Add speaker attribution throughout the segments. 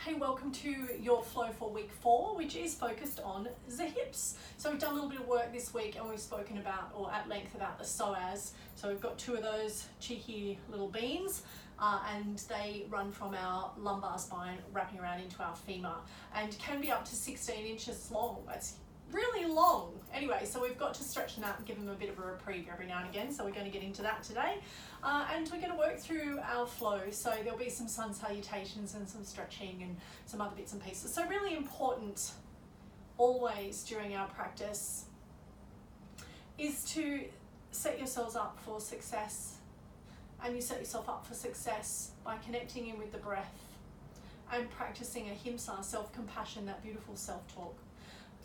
Speaker 1: Hey, welcome to your flow for week 4, which is focused on the hips. So we've done a little bit of work this week and we've spoken about, or at length about, the psoas. So we've got 2 of those cheeky little beans and they run from our lumbar spine wrapping around into our femur and can be up to 16 inches long. That's really long. Anyway, so we've got to stretch them out and give them a bit of a reprieve every now and again. So we're going to get into that today. And we're going to work through our flow. So there'll be some sun salutations and some stretching and some other bits and pieces. So really important always during our practice is to set yourselves up for success. And you set yourself up for success by connecting in with the breath and practicing ahimsa, self-compassion, that beautiful self-talk.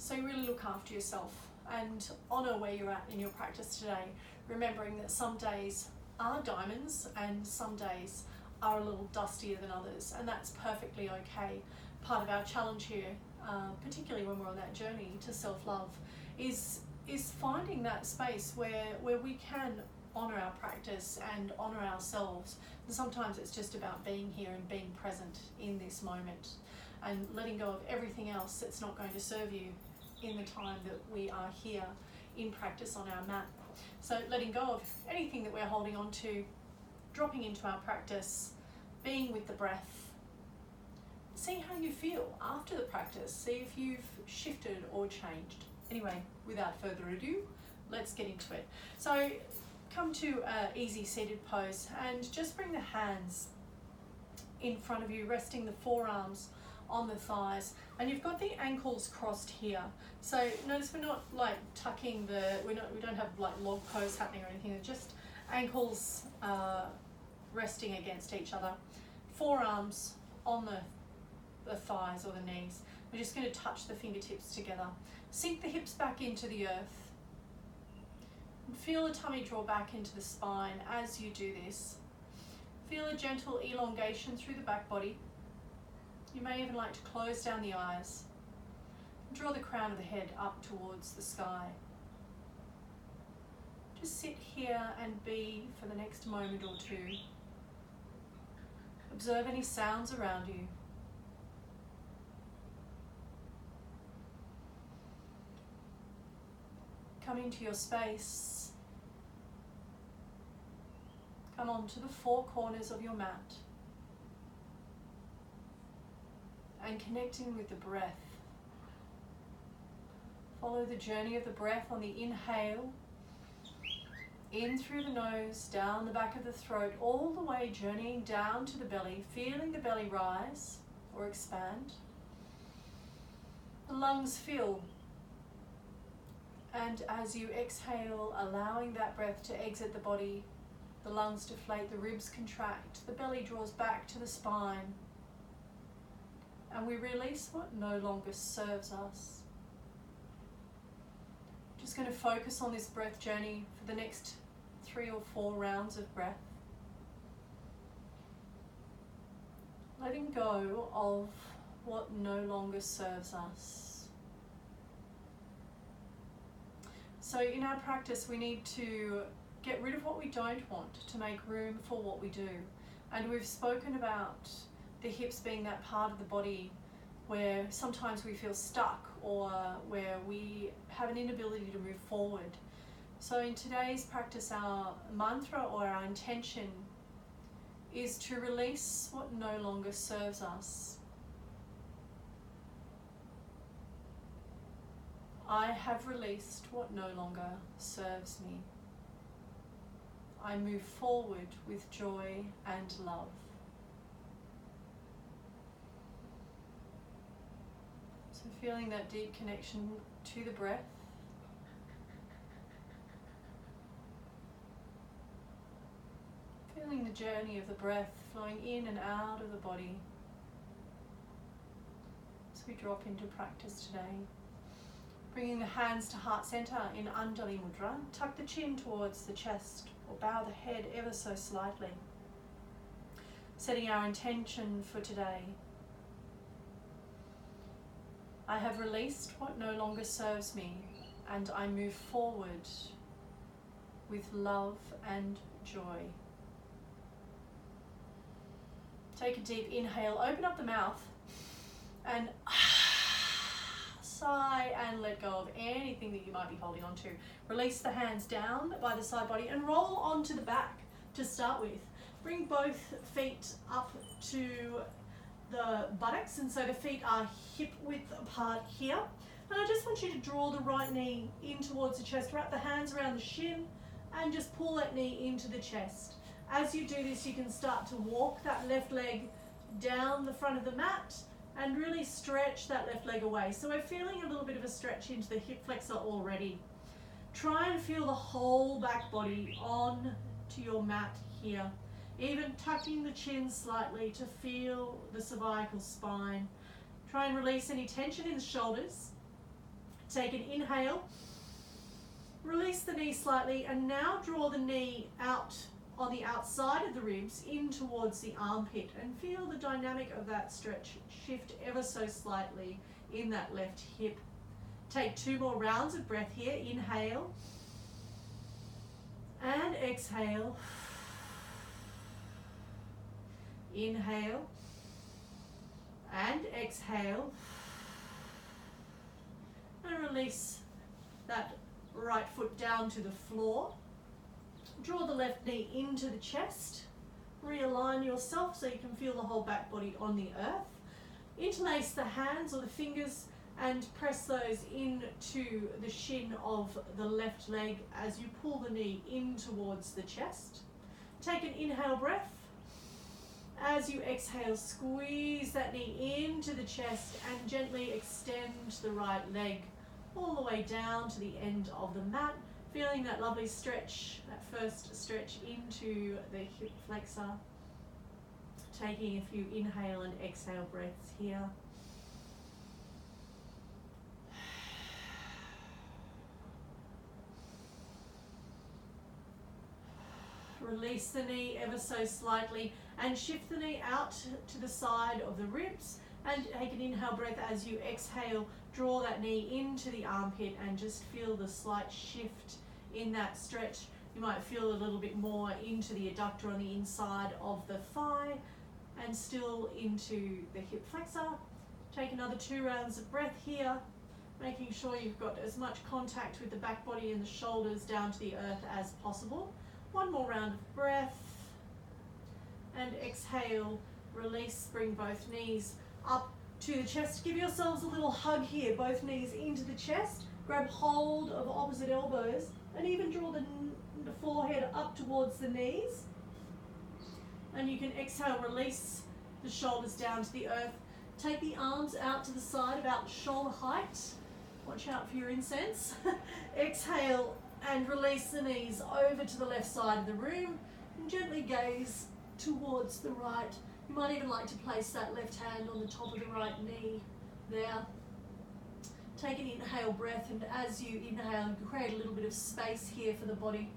Speaker 1: So you really look after yourself and honour where you're at in your practice today, remembering that some days are diamonds and some days are a little dustier than others, and that's perfectly okay. Part of our challenge here, particularly when we're on that journey to self-love, is finding that space where we can honour our practice and honour ourselves. And sometimes it's just about being here and being present in this moment and letting go of everything else that's not going to serve you in the time that we are here in practice on our mat. So letting go of anything that we're holding on to, dropping into our practice, being with the breath. See how you feel after the practice. See if you've shifted or changed. Anyway, without further ado, let's get into it. So come to an easy seated pose and just bring the hands in front of you, resting the forearms on the thighs, and you've got the ankles crossed here. So notice we're not like tucking we don't have like log pose happening or anything. They're just ankles resting against each other, forearms on the thighs or the knees. We're just going to touch the fingertips together. Sink the hips back into the earth. And feel the tummy draw back into the spine as you do this. Feel a gentle elongation through the back body. You may even like to close down the eyes. Draw the crown of the head up towards the sky. Just sit here and be for the next moment or two. Observe any sounds around you. Come into your space. Come onto the 4 corners of your mat. And connecting with the breath. Follow the journey of the breath on the inhale, in through the nose, down the back of the throat, all the way journeying down to the belly, feeling the belly rise or expand. The lungs fill, and as you exhale, allowing that breath to exit the body, the lungs deflate, the ribs contract, the belly draws back to the spine. And we release what no longer serves us. Just going to focus on this breath journey for the next 3 or 4 rounds of breath. Letting go of what no longer serves us. So in our practice, we need to get rid of what we don't want to make room for what we do. And we've spoken about the hips being that part of the body where sometimes we feel stuck or where we have an inability to move forward. So in today's practice, our mantra or our intention is to release what no longer serves us. I have released what no longer serves me. I move forward with joy and love. So feeling that deep connection to the breath. Feeling the journey of the breath flowing in and out of the body as we drop into practice today. Bringing the hands to heart center in Anjali Mudra. Tuck the chin towards the chest or bow the head ever so slightly. Setting our intention for today. I have released what no longer serves me, and I move forward with love and joy. Take a deep inhale, open up the mouth, And sigh and let go of anything that you might be holding on to. Release the hands down by the side body and roll onto the back to start with. Bring both feet up to the buttocks, and so the feet are hip width apart here. And I just want you to draw the right knee in towards the chest, wrap the hands around the shin, and just pull that knee into the chest. As you do this, you can start to walk that left leg down the front of the mat and really stretch that left leg away. So we're feeling a little bit of a stretch into the hip flexor already. Try and feel the whole back body on to your mat here. Even tucking the chin slightly to feel the cervical spine. Try and release any tension in the shoulders. Take an inhale. Release the knee slightly, and now draw the knee out on the outside of the ribs in towards the armpit, and feel the dynamic of that stretch shift ever so slightly in that left hip. Take 2 more rounds of breath here. Inhale and exhale. Inhale and exhale. And release that right foot down to the floor. Draw the left knee into the chest. Realign yourself so you can feel the whole back body on the earth. Interlace the hands or the fingers and press those into the shin of the left leg as you pull the knee in towards the chest. Take an inhale breath. As you exhale, squeeze that knee into the chest and gently extend the right leg all the way down to the end of the mat, feeling that lovely stretch, that first stretch into the hip flexor. Taking a few inhale and exhale breaths here. Release the knee ever so slightly and shift the knee out to the side of the ribs, and take an inhale breath. As you exhale, draw that knee into the armpit and just feel the slight shift in that stretch. You might feel a little bit more into the adductor on the inside of the thigh and still into the hip flexor. Take another 2 rounds of breath here, making sure you've got as much contact with the back body and the shoulders down to the earth as possible. 1 more round of breath and exhale. Release, bring both knees up to the chest. Give yourselves a little hug here, both knees into the chest. Grab hold of opposite elbows and even draw the forehead up towards the knees. And you can exhale, release the shoulders down to the earth. Take the arms out to the side about shoulder height. Watch out for your incense. Exhale and release the knees over to the left side of the room and gently gaze towards the right. You might even like to place that left hand on the top of the right knee there. Take an inhale breath, and as you inhale, you create a little bit of space here for the body.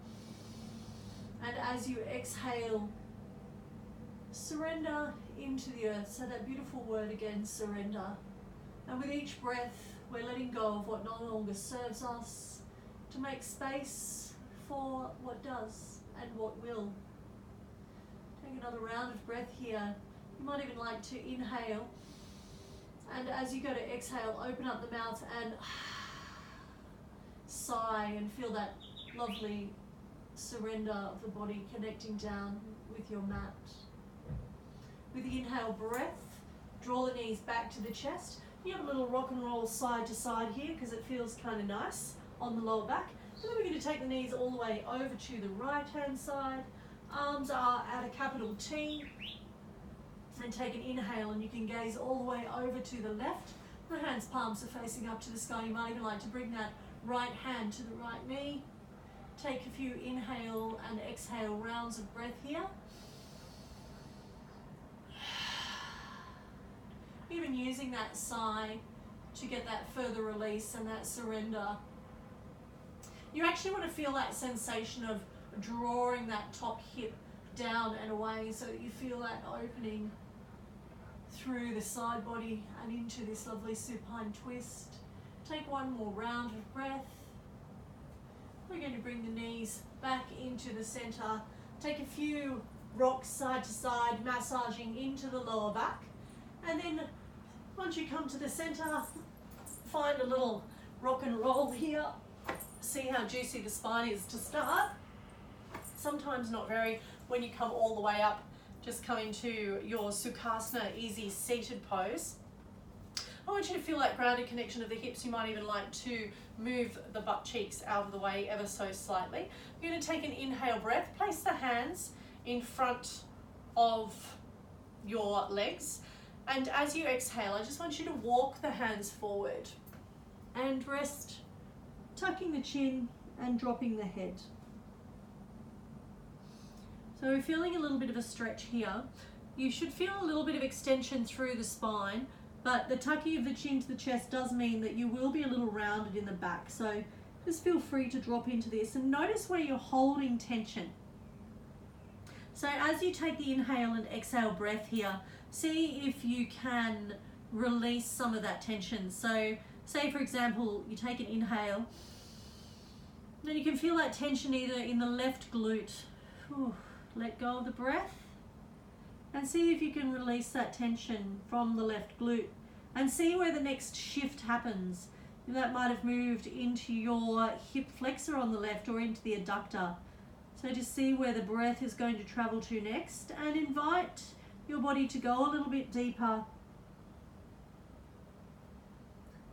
Speaker 1: And as you exhale, surrender into the earth. So that beautiful word again, surrender. And with each breath, we're letting go of what no longer serves us to make space for what does and what will. Take another round of breath here. You might even like to inhale. And as you go to exhale, open up the mouth and sigh and feel that lovely surrender of the body connecting down with your mat. With the inhale breath, draw the knees back to the chest. You have a little rock and roll side to side here because it feels kind of nice on the lower back. So then we're going to take the knees all the way over to the right hand side. Arms are at a capital T. And take an inhale, and you can gaze all the way over to the left. The hands, palms are facing up to the sky. You might even like to bring that right hand to the right knee. Take a few inhale and exhale rounds of breath here. Even using that sigh to get that further release and that surrender. You actually want to feel that sensation of drawing that top hip down and away so that you feel that opening through the side body and into this lovely supine twist. Take 1 more round of breath. We're going to bring the knees back into the center. Take a few rocks side to side, massaging into the lower back. And then once once you come to the center, find a little rock and roll here. See how juicy the spine is to start. Sometimes not very. When you come all the way up, just come into your Sukhasana, easy seated pose. I want you to feel that grounded connection of the hips. You might even like to move the butt cheeks out of the way ever so slightly. You're going to take an inhale breath. Place the hands in front of your legs. And as you exhale, I just want you to walk the hands forward and rest, tucking the chin and dropping the head. So we're feeling a little bit of a stretch here. You should feel a little bit of extension through the spine, but the tucking of the chin to the chest does mean that you will be a little rounded in the back. So just feel free to drop into this and notice where you're holding tension. So as you take the inhale and exhale breath here, see if you can release some of that tension. So say for example, you take an inhale, then you can feel that tension either in the left glute. Let go of the breath and see if you can release that tension from the left glute and see where the next shift happens. That might have moved into your hip flexor on the left or into the adductor. So just see where the breath is going to travel to next and invite your body to go a little bit deeper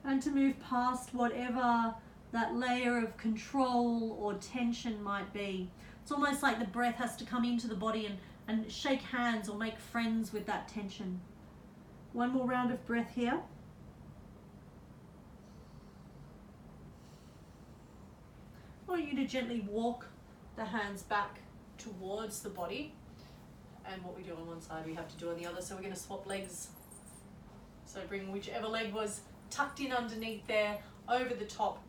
Speaker 1: and to move past whatever that layer of control or tension might be. It's almost like the breath has to come into the body and shake hands or make friends with that tension. One more round of breath here. I want you to gently walk the hands back towards the body. And what we do on one side, we have to do on the other. So we're going to swap legs. So bring whichever leg was tucked in underneath there, over the top.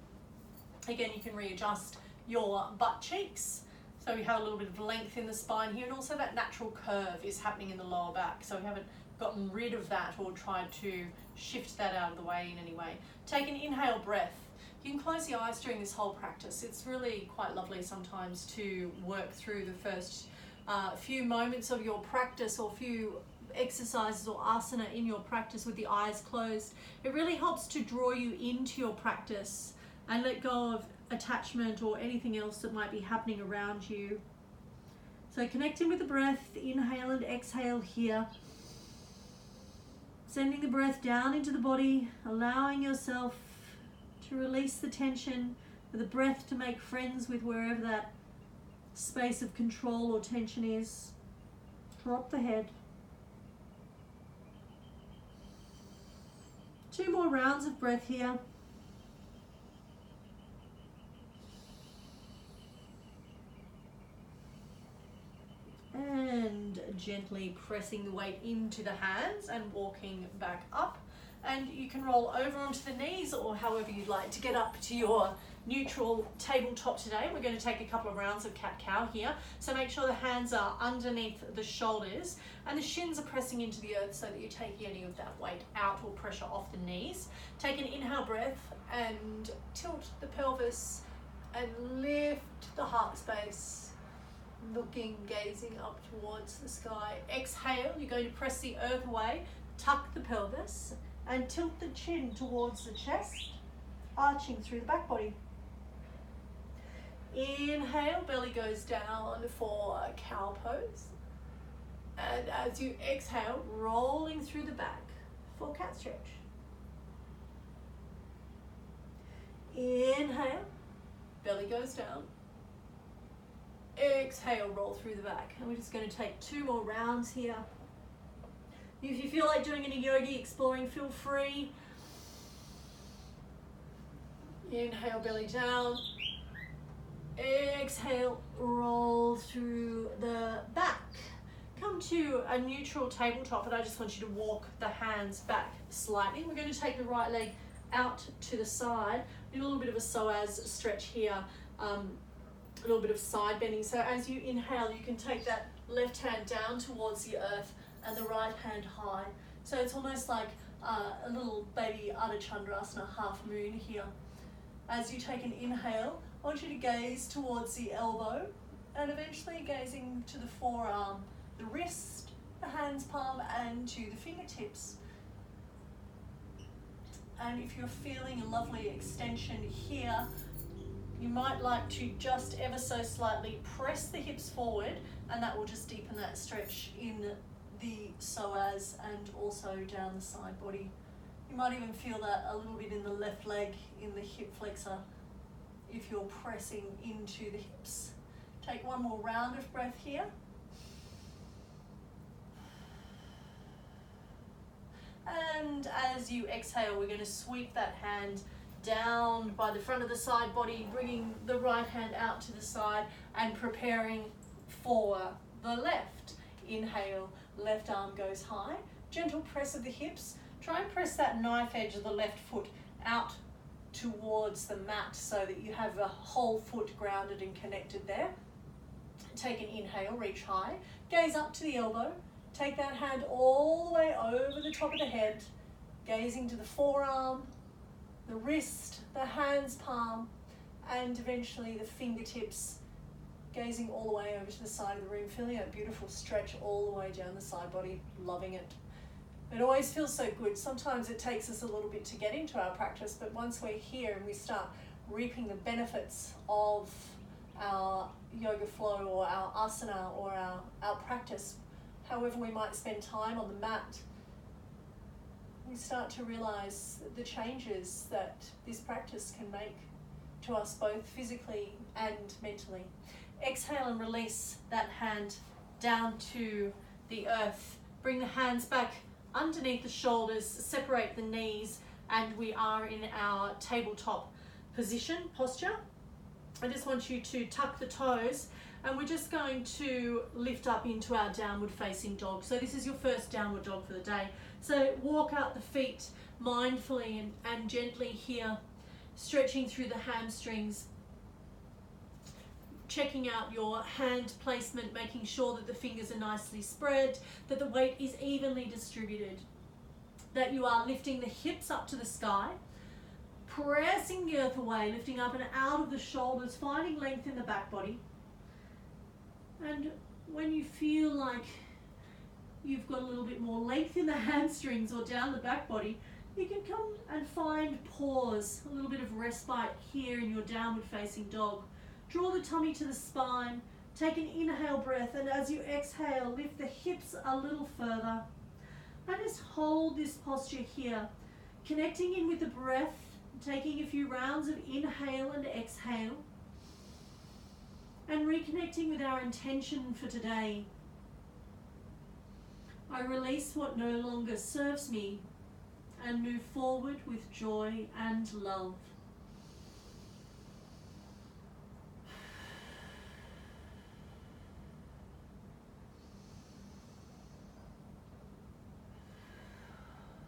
Speaker 1: Again, you can readjust your butt cheeks. So we have a little bit of length in the spine here, and also that natural curve is happening in the lower back. So we haven't gotten rid of that or tried to shift that out of the way in any way. Take an inhale breath. You can close your eyes during this whole practice. It's really quite lovely sometimes to work through the first few moments of your practice or few exercises or asana in your practice with the eyes closed. It really helps to draw you into your practice and let go of attachment or anything else that might be happening around you. So connecting with the breath, inhale and exhale here. Sending the breath down into the body, allowing yourself to release the tension, for the breath to make friends with wherever that space of control or tension is. Drop the head. 2 more rounds of breath here. And gently pressing the weight into the hands and walking back up. And you can roll over onto the knees or however you'd like to get up to your neutral tabletop today. We're going to take a couple of rounds of cat-cow here. So make sure the hands are underneath the shoulders and the shins are pressing into the earth so that you're taking any of that weight out or pressure off the knees. Take an inhale breath and tilt the pelvis and lift the heart space. Looking, gazing up towards the sky. Exhale, you're going to press the earth away, tuck the pelvis and tilt the chin towards the chest, arching through the back body. Inhale, belly goes down for a cow pose. And as you exhale, rolling through the back for cat stretch. Inhale, belly goes down. Exhale, roll through the back. And we're just going to take 2 more rounds here. If you feel like doing any yogi exploring, feel free. Inhale, belly down. Exhale, roll through the back. Come to a neutral tabletop, and I just want you to walk the hands back slightly. We're going to take the right leg out to the side. Do a little bit of a psoas stretch here. A little bit of side bending. So as you inhale, you can take that left hand down towards the earth and the right hand high. So it's almost like a little baby Ardha Chandrasana, half moon here. As you take an inhale, I want you to gaze towards the elbow and eventually gazing to the forearm, the wrist, the hand's palm and to the fingertips. And if you're feeling a lovely extension here, you might like to just ever so slightly press the hips forward, and that will just deepen that stretch in the psoas and also down the side body. You might even feel that a little bit in the left leg, in the hip flexor, if you're pressing into the hips. Take one more round of breath here. And as you exhale, we're going to sweep that hand down by the front of the side body, bringing the right hand out to the side and preparing for the left. Inhale, left arm goes high. Gentle press of the hips. Try and press that knife edge of the left foot out towards the mat so that you have a whole foot grounded and connected there. Take an inhale, reach high. Gaze up to the elbow. Take that hand all the way over the top of the head, gazing to the forearm, the wrist, the hand's palm, and eventually the fingertips, gazing all the way over to the side of the room, feeling that beautiful stretch all the way down the side body, loving it. It always feels so good. Sometimes it takes us a little bit to get into our practice, but once we're here and we start reaping the benefits of our yoga flow or our asana or our practice, however we might spend time on the mat, we start to realize the changes that this practice can make to us both physically and mentally. Exhale and release that hand down to the earth. Bring the hands back underneath the shoulders, separate the knees, and we are in our tabletop posture. I just want you to tuck the toes, and we're just going to lift up into our downward facing dog. So this is your first downward dog for the day. So walk out the feet mindfully and gently here, stretching through the hamstrings, checking out your hand placement, making sure that the fingers are nicely spread, that the weight is evenly distributed, that you are lifting the hips up to the sky, pressing the earth away, lifting up and out of the shoulders, finding length in the back body. And when you feel like you've got a little bit more length in the hamstrings or down the back body, you can come and find pause, a little bit of respite here in your downward facing dog. Draw the tummy to the spine, take an inhale breath, and as you exhale, lift the hips a little further. And just hold this posture here, connecting in with the breath, taking a few rounds of inhale and exhale, and reconnecting with our intention for today. I release what no longer serves me and move forward with joy and love.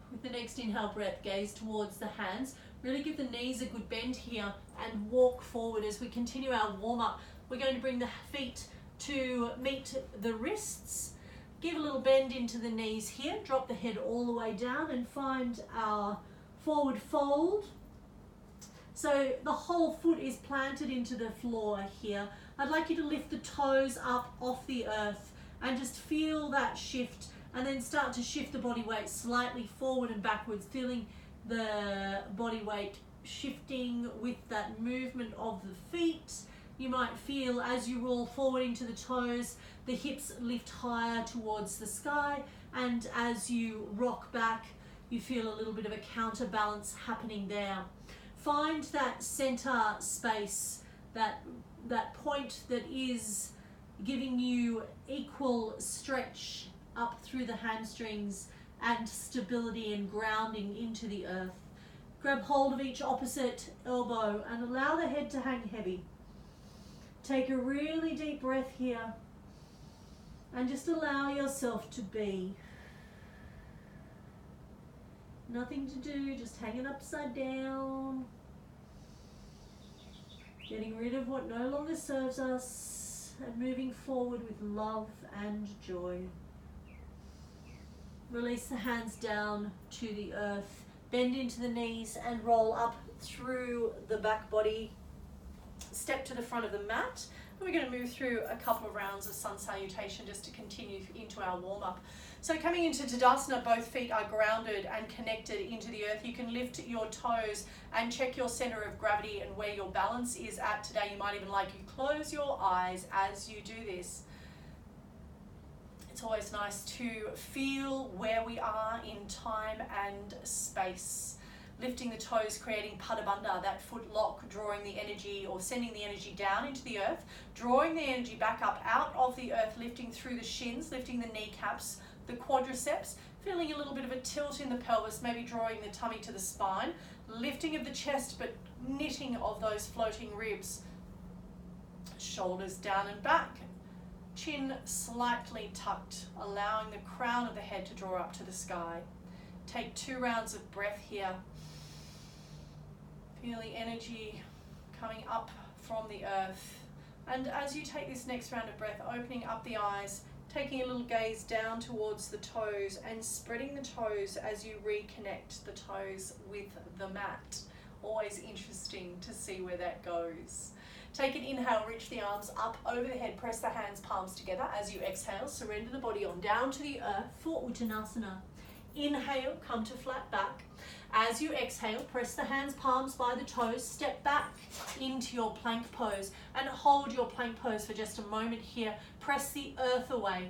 Speaker 1: With the next inhale breath, gaze towards the hands. Really give the knees a good bend here and walk forward as we continue our warm-up. We're going to bring the feet to meet the wrists. Give a little bend into the knees here. Drop the head all the way down and find our forward fold. So the whole foot is planted into the floor here. I'd like you to lift the toes up off the earth and just feel that shift, and then start to shift the body weight slightly forward and backwards, feeling the body weight shifting with that movement of the feet. You might feel as you roll forward into the toes, the hips lift higher towards the sky, and as you rock back, you feel a little bit of a counterbalance happening there. Find that center space, that point that is giving you equal stretch up through the hamstrings and stability and grounding into the earth. Grab hold of each opposite elbow and allow the head to hang heavy. Take a really deep breath here and just allow yourself to be. Nothing to do, just hanging upside down. Getting rid of what no longer serves us and moving forward with love and joy. Release the hands down to the earth. Bend into the knees and roll up through the back body. Step to the front of the mat. And we're going to move through a couple of rounds of sun salutation just to continue into our warm-up. So coming into Tadasana, both feet are grounded and connected into the earth. You can lift your toes and check your center of gravity and where your balance is at today. You might even you close your eyes as you do this. It's always nice to feel where we are in time and space. Lifting the toes, creating Padabandha, that foot lock, drawing the energy or sending the energy down into the earth, drawing the energy back up out of the earth, lifting through the shins, lifting the kneecaps, the quadriceps, feeling a little bit of a tilt in the pelvis, maybe drawing the tummy to the spine, lifting of the chest, but knitting of those floating ribs. Shoulders down and back, chin slightly tucked, allowing the crown of the head to draw up to the sky. Take 2 rounds of breath here. Feel the energy coming up from the earth. And as you take this next round of breath, opening up the eyes, taking a little gaze down towards the toes and spreading the toes as you reconnect the toes with the mat. Always interesting to see where that goes. Take an inhale, reach the arms up over the head, press the hands, palms together. As you exhale, surrender the body on down to the earth for Uttanasana. Inhale, come to flat back. As you exhale, press the hands, palms by the toes, step back into your plank pose and hold your plank pose for just a moment here. Press the earth away.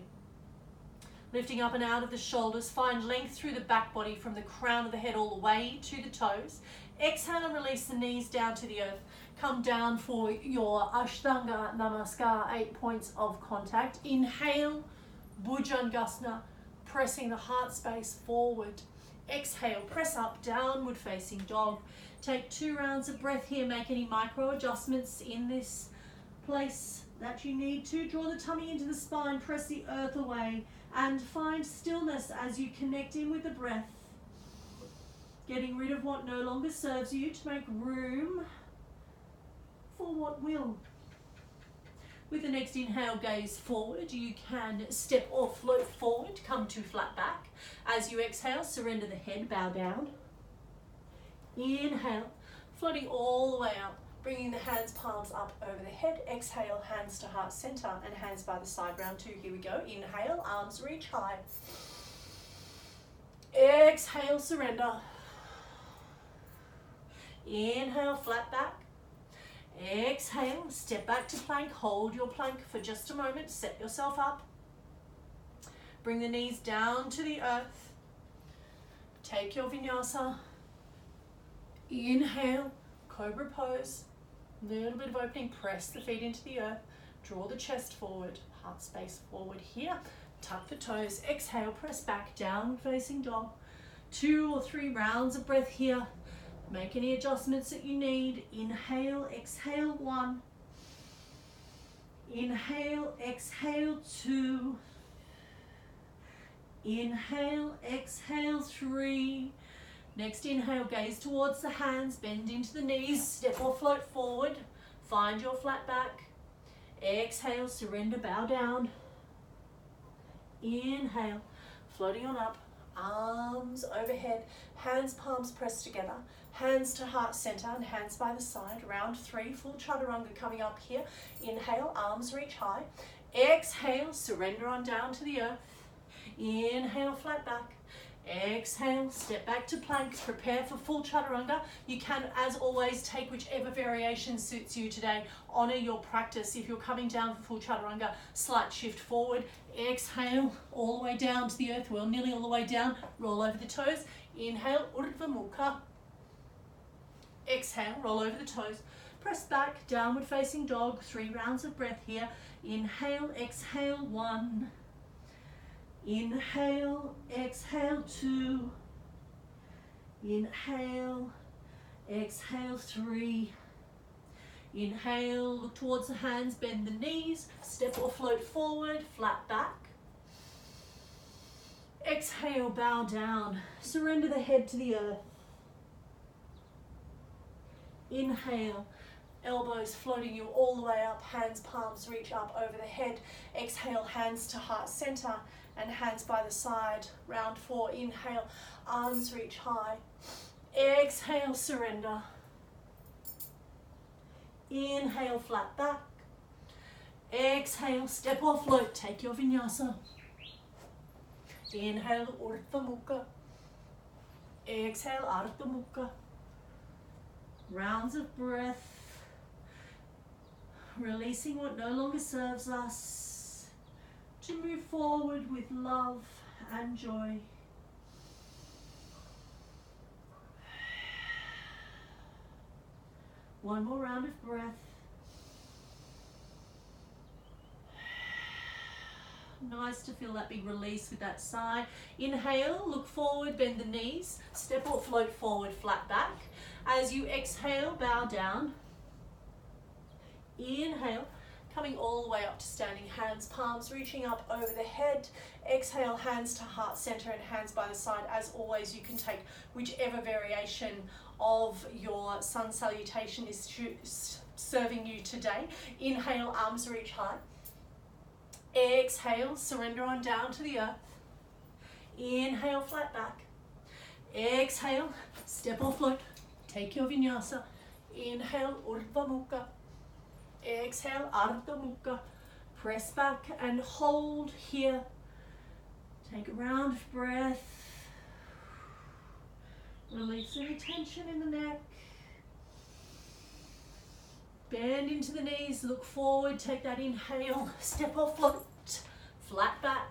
Speaker 1: Lifting up and out of the shoulders, find length through the back body from the crown of the head all the way to the toes. Exhale and release the knees down to the earth. Come down for your Ashtanga Namaskar, 8 points of contact. Inhale, Bhujangasana, pressing the heart space forward. Exhale, press up, downward facing dog. Take 2 rounds of breath here. Make any micro adjustments in this place that you need to. Draw the tummy into the spine, press the earth away, and find stillness as you connect in with the breath. Getting rid of what no longer serves you to make room for what will. With the next inhale, gaze forward. You can step or float forward, come to flat back. As you exhale, surrender the head, bow down. Inhale, floating all the way up, bringing the hands, palms up over the head. Exhale, hands to heart center and hands by the side. Round 2, here we go. Inhale, arms reach high. Exhale, surrender. Inhale, flat back. Exhale, step back to plank, hold your plank for just a moment, set yourself up. Bring the knees down to the earth. Take your vinyasa. Inhale, cobra pose. Little bit of opening, press the feet into the earth. Draw the chest forward, heart space forward here. Tuck the toes, exhale, press back, downward facing dog. 2 or 3 rounds of breath here. Make any adjustments that you need. Inhale, exhale 1. Inhale, exhale 2. Inhale, exhale 3. Next inhale, gaze towards the hands, bend into the knees, step or float forward. Find your flat back. Exhale, surrender, bow down. Inhale, floating on up. Arms overhead, hands, palms pressed together, hands to heart center and hands by the side. Round 3, full chaturanga coming up here. Inhale, arms reach high. Exhale, surrender on down to the earth. Inhale, flat back. Exhale, step back to plank. Prepare for full chaturanga. You can, as always, take whichever variation suits you today. Honor your practice. If you're coming down for full chaturanga, slight shift forward. Exhale, all the way down to the earth. Well, nearly all the way down. Roll over the toes. Inhale, Urdhva Mukha. Exhale, roll over the toes. Press back, downward facing dog. 3 rounds of breath here. Inhale, exhale 1. Inhale, exhale 2. Inhale, exhale 3. Inhale, look towards the hands, bend the knees, step or float forward, flat back. Exhale, bow down, surrender the head to the earth. Inhale, elbows floating you all the way up, hands, palms reach up over the head. Exhale, hands to heart center and hands by the side. Round 4, inhale, arms reach high. Exhale, surrender. Inhale, flat back. Exhale, step or float, take your vinyasa. Inhale, Urdhva Mukha. Exhale, Ardha Mukha. Rounds of breath. Releasing what no longer serves us to move forward with love and joy. One more round of breath. Nice to feel that big release with that sigh. Inhale, look forward, bend the knees, step or float forward, flat back. As you exhale, bow down. Inhale, coming all the way up to standing, hands, palms reaching up over the head. Exhale, hands to heart center and hands by the side. As always, you can take whichever variation of your sun salutation is serving you today. Inhale, arms reach high. Exhale, surrender on down to the earth. Inhale, flat back. Exhale, step or float. Take your vinyasa. Inhale, Urdhva Mukha. Exhale, Ardha Mukha. Press back and hold here. Take a round of breath. Release any tension in the neck. Bend into the knees, look forward, take that inhale, step or float, flat back.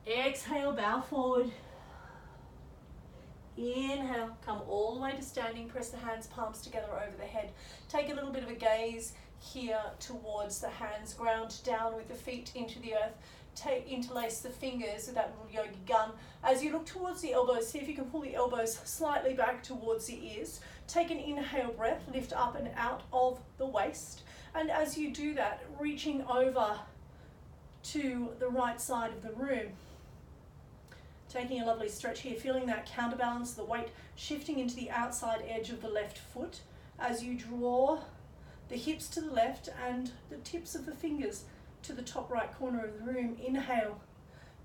Speaker 1: Exhale, bow forward. Inhale, come all the way to standing, press the hands, palms together over the head. Take a little bit of a gaze here towards the hands, ground down with the feet into the earth. Interlace the fingers with that little yogi gun. As you look towards the elbows, see if you can pull the elbows slightly back towards the ears. Take an inhale breath, lift up and out of the waist. And as you do that, reaching over to the right side of the room. Taking a lovely stretch here, feeling that counterbalance, the weight shifting into the outside edge of the left foot as you draw the hips to the left and the tips of the fingers to the top right corner of the room. Inhale,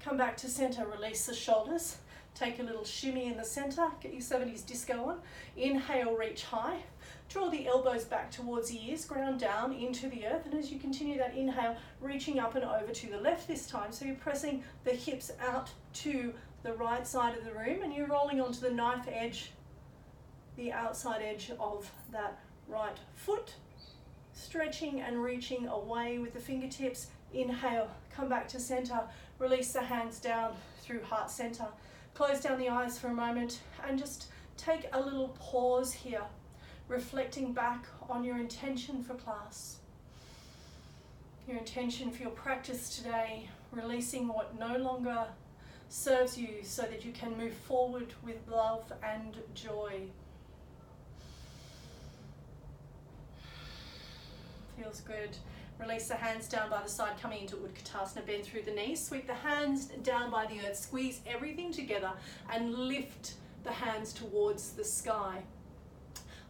Speaker 1: come back to center, release the shoulders. Take a little shimmy in the center, get your 70s disco on. Inhale, reach high. Draw the elbows back towards the ears, ground down into the earth. And as you continue that inhale, reaching up and over to the left this time. So you're pressing the hips out to the right side of the room and you're rolling onto the knife edge, the outside edge of that right foot. Stretching and reaching away with the fingertips. Inhale, come back to center, release the hands down through heart center. Close down the eyes for a moment and just take a little pause here, reflecting back on your intention for class. Your intention for your practice today, releasing what no longer serves you so that you can move forward with love and joy. Feels good. Release the hands down by the side, coming into Utkatasana, bend through the knees. Sweep the hands down by the earth, squeeze everything together and lift the hands towards the sky.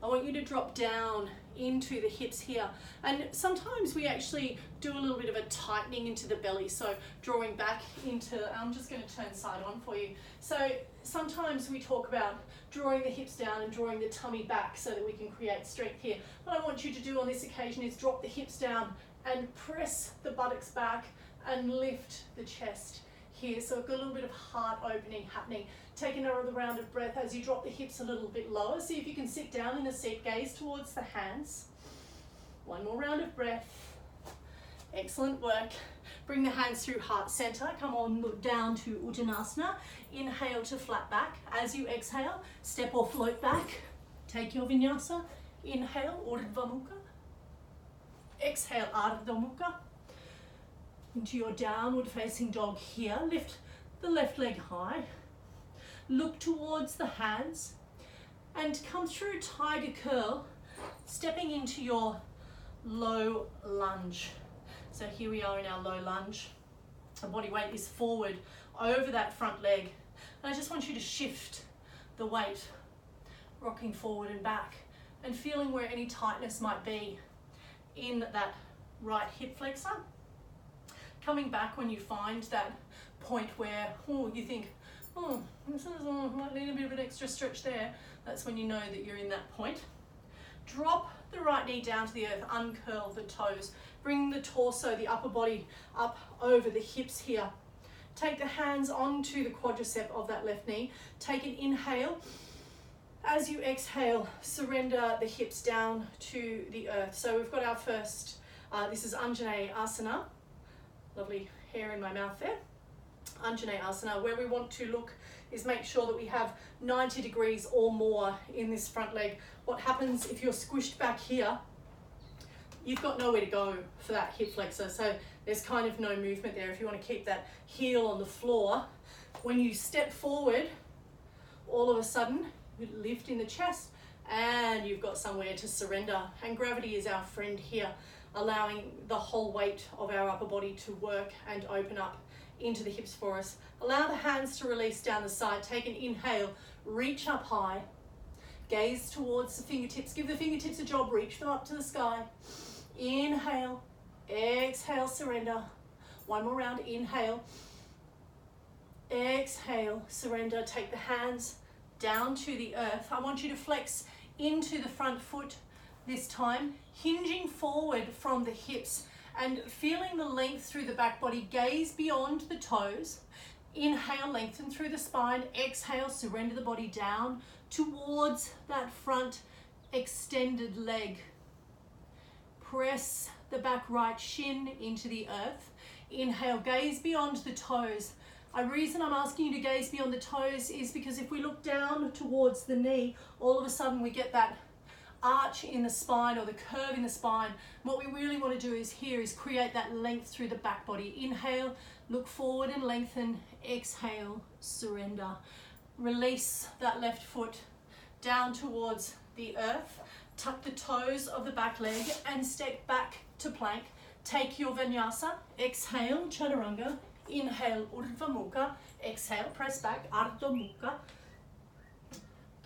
Speaker 1: I want you to drop down into the hips here. And sometimes we actually do a little bit of a tightening into the belly. So drawing back into, I'm just going to turn side on for you. So sometimes we talk about drawing the hips down and drawing the tummy back so that we can create strength here. What I want you to do on this occasion is drop the hips down and press the buttocks back and lift the chest here. So we've got a little bit of heart opening happening. Take another round of breath as you drop the hips a little bit lower. See if you can sit down in a seat, gaze towards the hands. One more round of breath. Excellent work. Bring the hands through heart center. Come on down to Uttanasana. Inhale to flat back. As you exhale, step or float back. Take your vinyasa. Inhale, Urdhva Mukha. Exhale, Ardha Mukha. Into your downward facing dog here. Lift the left leg high. Look towards the hands and come through tiger curl, stepping into your low lunge. So here we are in our low lunge. The body weight is forward over that front leg. And I just want you to shift the weight, rocking forward and back and feeling where any tightness might be in that right hip flexor. Coming back when you find that point where you think, might need a bit of an extra stretch there. That's when you know that you're in that point. Drop the right knee down to the earth, uncurl the toes. Bring the torso, the upper body up over the hips here. Take the hands onto the quadricep of that left knee. Take an inhale. As you exhale, surrender the hips down to the earth. So we've got our first, this is Anjaneyasana Asana. Lovely hair in my mouth there. Anjaneyasana Asana. Where we want to look is make sure that we have 90 degrees or more in this front leg. What happens if you're squished back here, you've got nowhere to go for that hip flexor. So there's kind of no movement there. If you want to keep that heel on the floor, when you step forward, all of a sudden, you lift in the chest and you've got somewhere to surrender. And gravity is our friend here, allowing the whole weight of our upper body to work and open up into the hips for us. Allow the hands to release down the side. Take an inhale, reach up high, gaze towards the fingertips. Give the fingertips a job, reach them up to the sky. Inhale, exhale, surrender. One more round, inhale, exhale, surrender. Take the hands down to the earth. I want you to flex into the front foot this time, hinging forward from the hips and feeling the length through the back body. Gaze beyond the toes. Inhale, lengthen through the spine. Exhale, surrender the body down towards that front extended leg. Press the back right shin into the earth. Inhale, gaze beyond the toes. The reason I'm asking you to gaze beyond the toes is because if we look down towards the knee, all of a sudden we get that arch in the spine or the curve in the spine. What we really want to do is create that length through the back body. Inhale, look forward and lengthen. Exhale, surrender. Release that left foot down towards the earth. Tuck the toes of the back leg and step back to plank. Take your vinyasa. Exhale, chaturanga. Inhale, urdhva mukha. Exhale, press back, ardha mukha.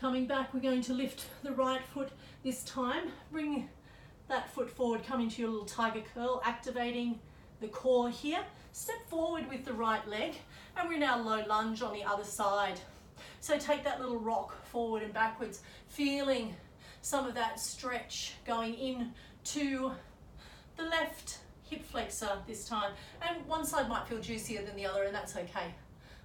Speaker 1: Coming back, we're going to lift the right foot this time. Bring that foot forward, come into your little tiger curl, activating the core here. Step forward with the right leg, and we're now low lunge on the other side. So take that little rock forward and backwards, feeling some of that stretch going in to the left hip flexor this time. And one side might feel juicier than the other, and that's okay.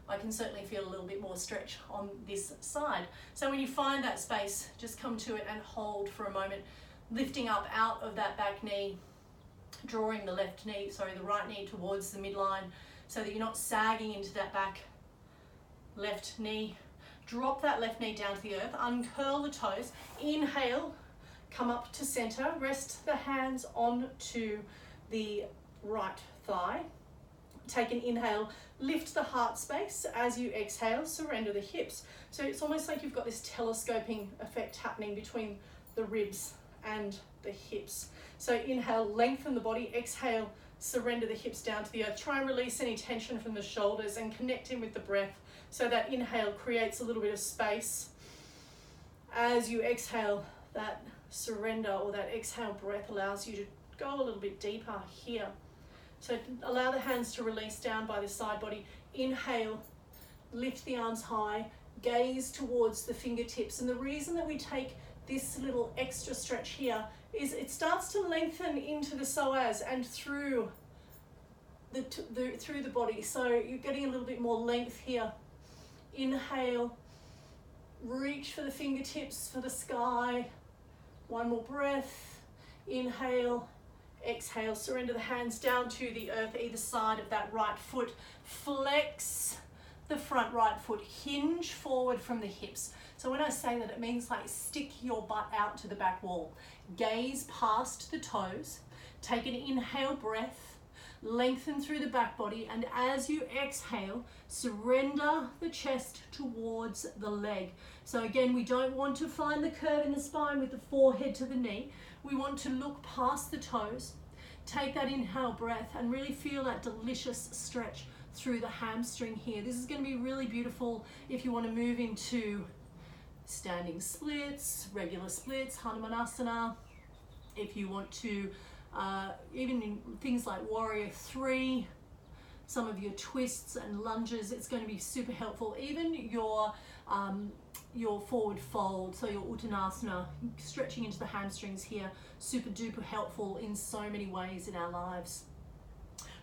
Speaker 1: I can certainly feel a little bit more stretch on this side. So when you find that space, just come to it and hold for a moment, lifting up out of that back knee, drawing the right knee towards the midline so that you're not sagging into that back left knee. Drop that left knee down to the earth, uncurl the toes, inhale, come up to center, rest the hands onto the right thigh. Take an inhale, lift the heart space. As you exhale, surrender the hips. So it's almost like you've got this telescoping effect happening between the ribs and the hips. So inhale, lengthen the body. Exhale, surrender the hips down to the earth. Try and release any tension from the shoulders and connect in with the breath. So that inhale creates a little bit of space. As you exhale, that surrender or that exhale breath allows you to go a little bit deeper here. So allow the hands to release down by the side body. Inhale, lift the arms high, gaze towards the fingertips. And the reason that we take this little extra stretch here is it starts to lengthen into the psoas and through the body. So you're getting a little bit more length here. Inhale, reach for the fingertips, for the sky. One more breath. Inhale, exhale, surrender the hands down to the earth, either side of that right foot. Flex the front right foot, hinge forward from the hips. So when I say that, it means like stick your butt out to the back wall. Gaze past the toes, take an inhale breath, lengthen through the back body, and as you exhale, surrender the chest towards the leg. So again, we don't want to find the curve in the spine with the forehead to the knee. We want to look past the toes, take that inhale breath, and really feel that delicious stretch through the hamstring here. This is going to be really beautiful if you want to move into standing splits, regular splits, Hanumanasana. If you want to, even in things like Warrior 3, some of your twists and lunges, it's going to be super helpful. Even your forward fold, so your Uttanasana, stretching into the hamstrings here, super duper helpful in so many ways in our lives.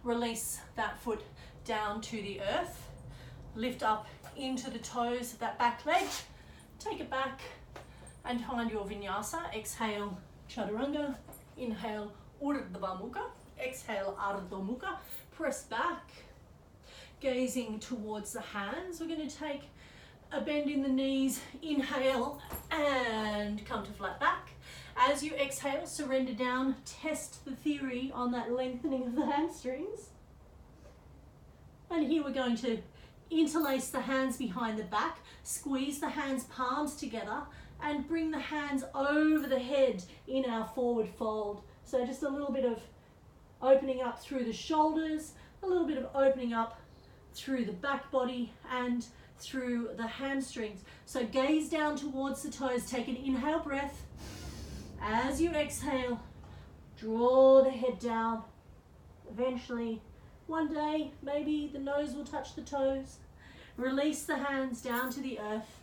Speaker 1: Release that foot down to the earth. Lift up into the toes of that back leg. Take it back and find your vinyasa. Exhale, chaturanga. Inhale, urdhva mukha. Exhale, ardha mukha. Press back. Gazing towards the hands. We're going to take a bend in the knees. Inhale and come to flat back. As you exhale, surrender down. Test the theory on that lengthening of the hamstrings. And here we're going to interlace the hands behind the back, squeeze the hands palms together, and bring the hands over the head in our forward fold. So just a little bit of opening up through the shoulders, a little bit of opening up through the back body and through the hamstrings. So gaze down towards the toes, take an inhale breath. As you exhale, draw the head down. Eventually, one day, maybe the nose will touch the toes. Release the hands down to the earth.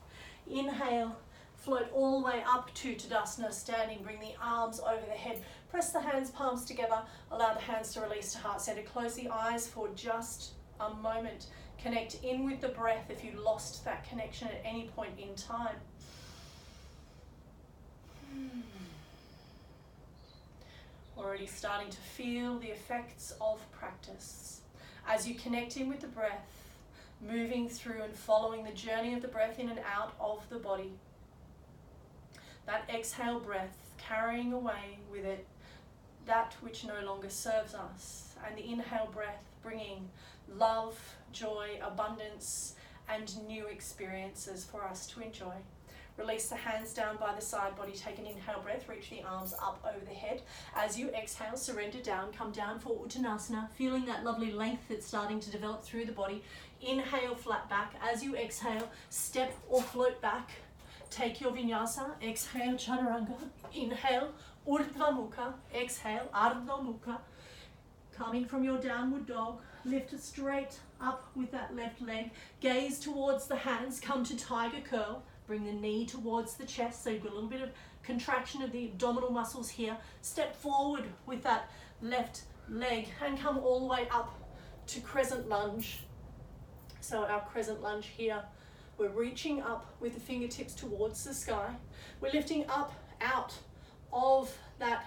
Speaker 1: Inhale, float all the way up to Tadasana, standing. Bring the arms over the head. Press the hands, palms together. Allow the hands to release to heart center. Close the eyes for just a moment. Connect in with the breath if you lost that connection at any point in time. Already starting to feel the effects of practice. As you connect in with the breath, moving through and following the journey of the breath in and out of the body. That exhale breath, carrying away with it that which no longer serves us. And the inhale breath, bringing love, joy, abundance, and new experiences for us to enjoy. Release the hands down by the side body. Take an inhale breath. Reach the arms up over the head. As you exhale, surrender down. Come down for Uttanasana. Feeling that lovely length that's starting to develop through the body. Inhale, flat back. As you exhale, step or float back. Take your vinyasa. Exhale, chaturanga. Inhale, urdhva mukha. Exhale, ardha mukha. Coming from your downward dog. Lift it straight up with that left leg. Gaze towards the hands. Come to tiger curl. Bring the knee towards the chest, so you've got a little bit of contraction of the abdominal muscles here. Step forward with that left leg and come all the way up to crescent lunge. So our crescent lunge here, we're reaching up with the fingertips towards the sky. We're lifting up out of that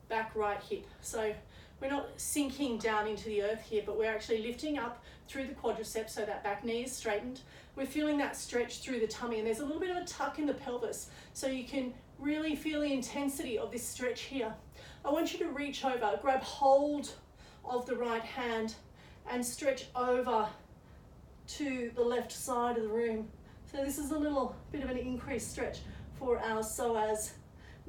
Speaker 1: back right hip. So we're not sinking down into the earth here, but we're actually lifting up through the quadriceps so that back knee is straightened. We're feeling that stretch through the tummy, and there's a little bit of a tuck in the pelvis, so you can really feel the intensity of this stretch here. I want you to reach over, grab hold of the right hand and stretch over to the left side of the room. So this is a little bit of an increased stretch for our psoas.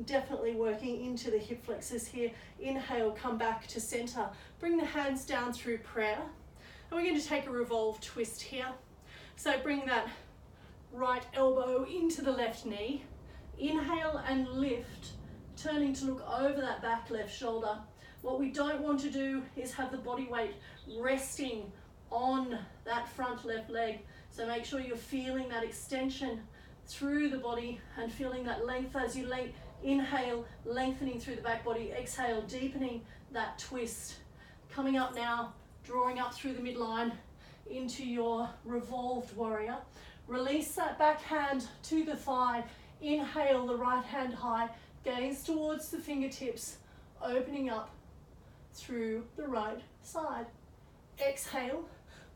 Speaker 1: Definitely working into the hip flexors here. Inhale, come back to center. Bring the hands down through prayer. And we're going to take a revolve twist here. So bring that right elbow into the left knee. Inhale and lift, turning to look over that back left shoulder. What we don't want to do is have the body weight resting on that front left leg. So make sure you're feeling that extension through the body and feeling that length as you inhale, lengthening through the back body. Exhale, deepening that twist. Coming up now, drawing up through the midline into your revolved warrior. Release that back hand to the thigh. Inhale the right hand high. Gaze towards the fingertips, opening up through the right side. Exhale,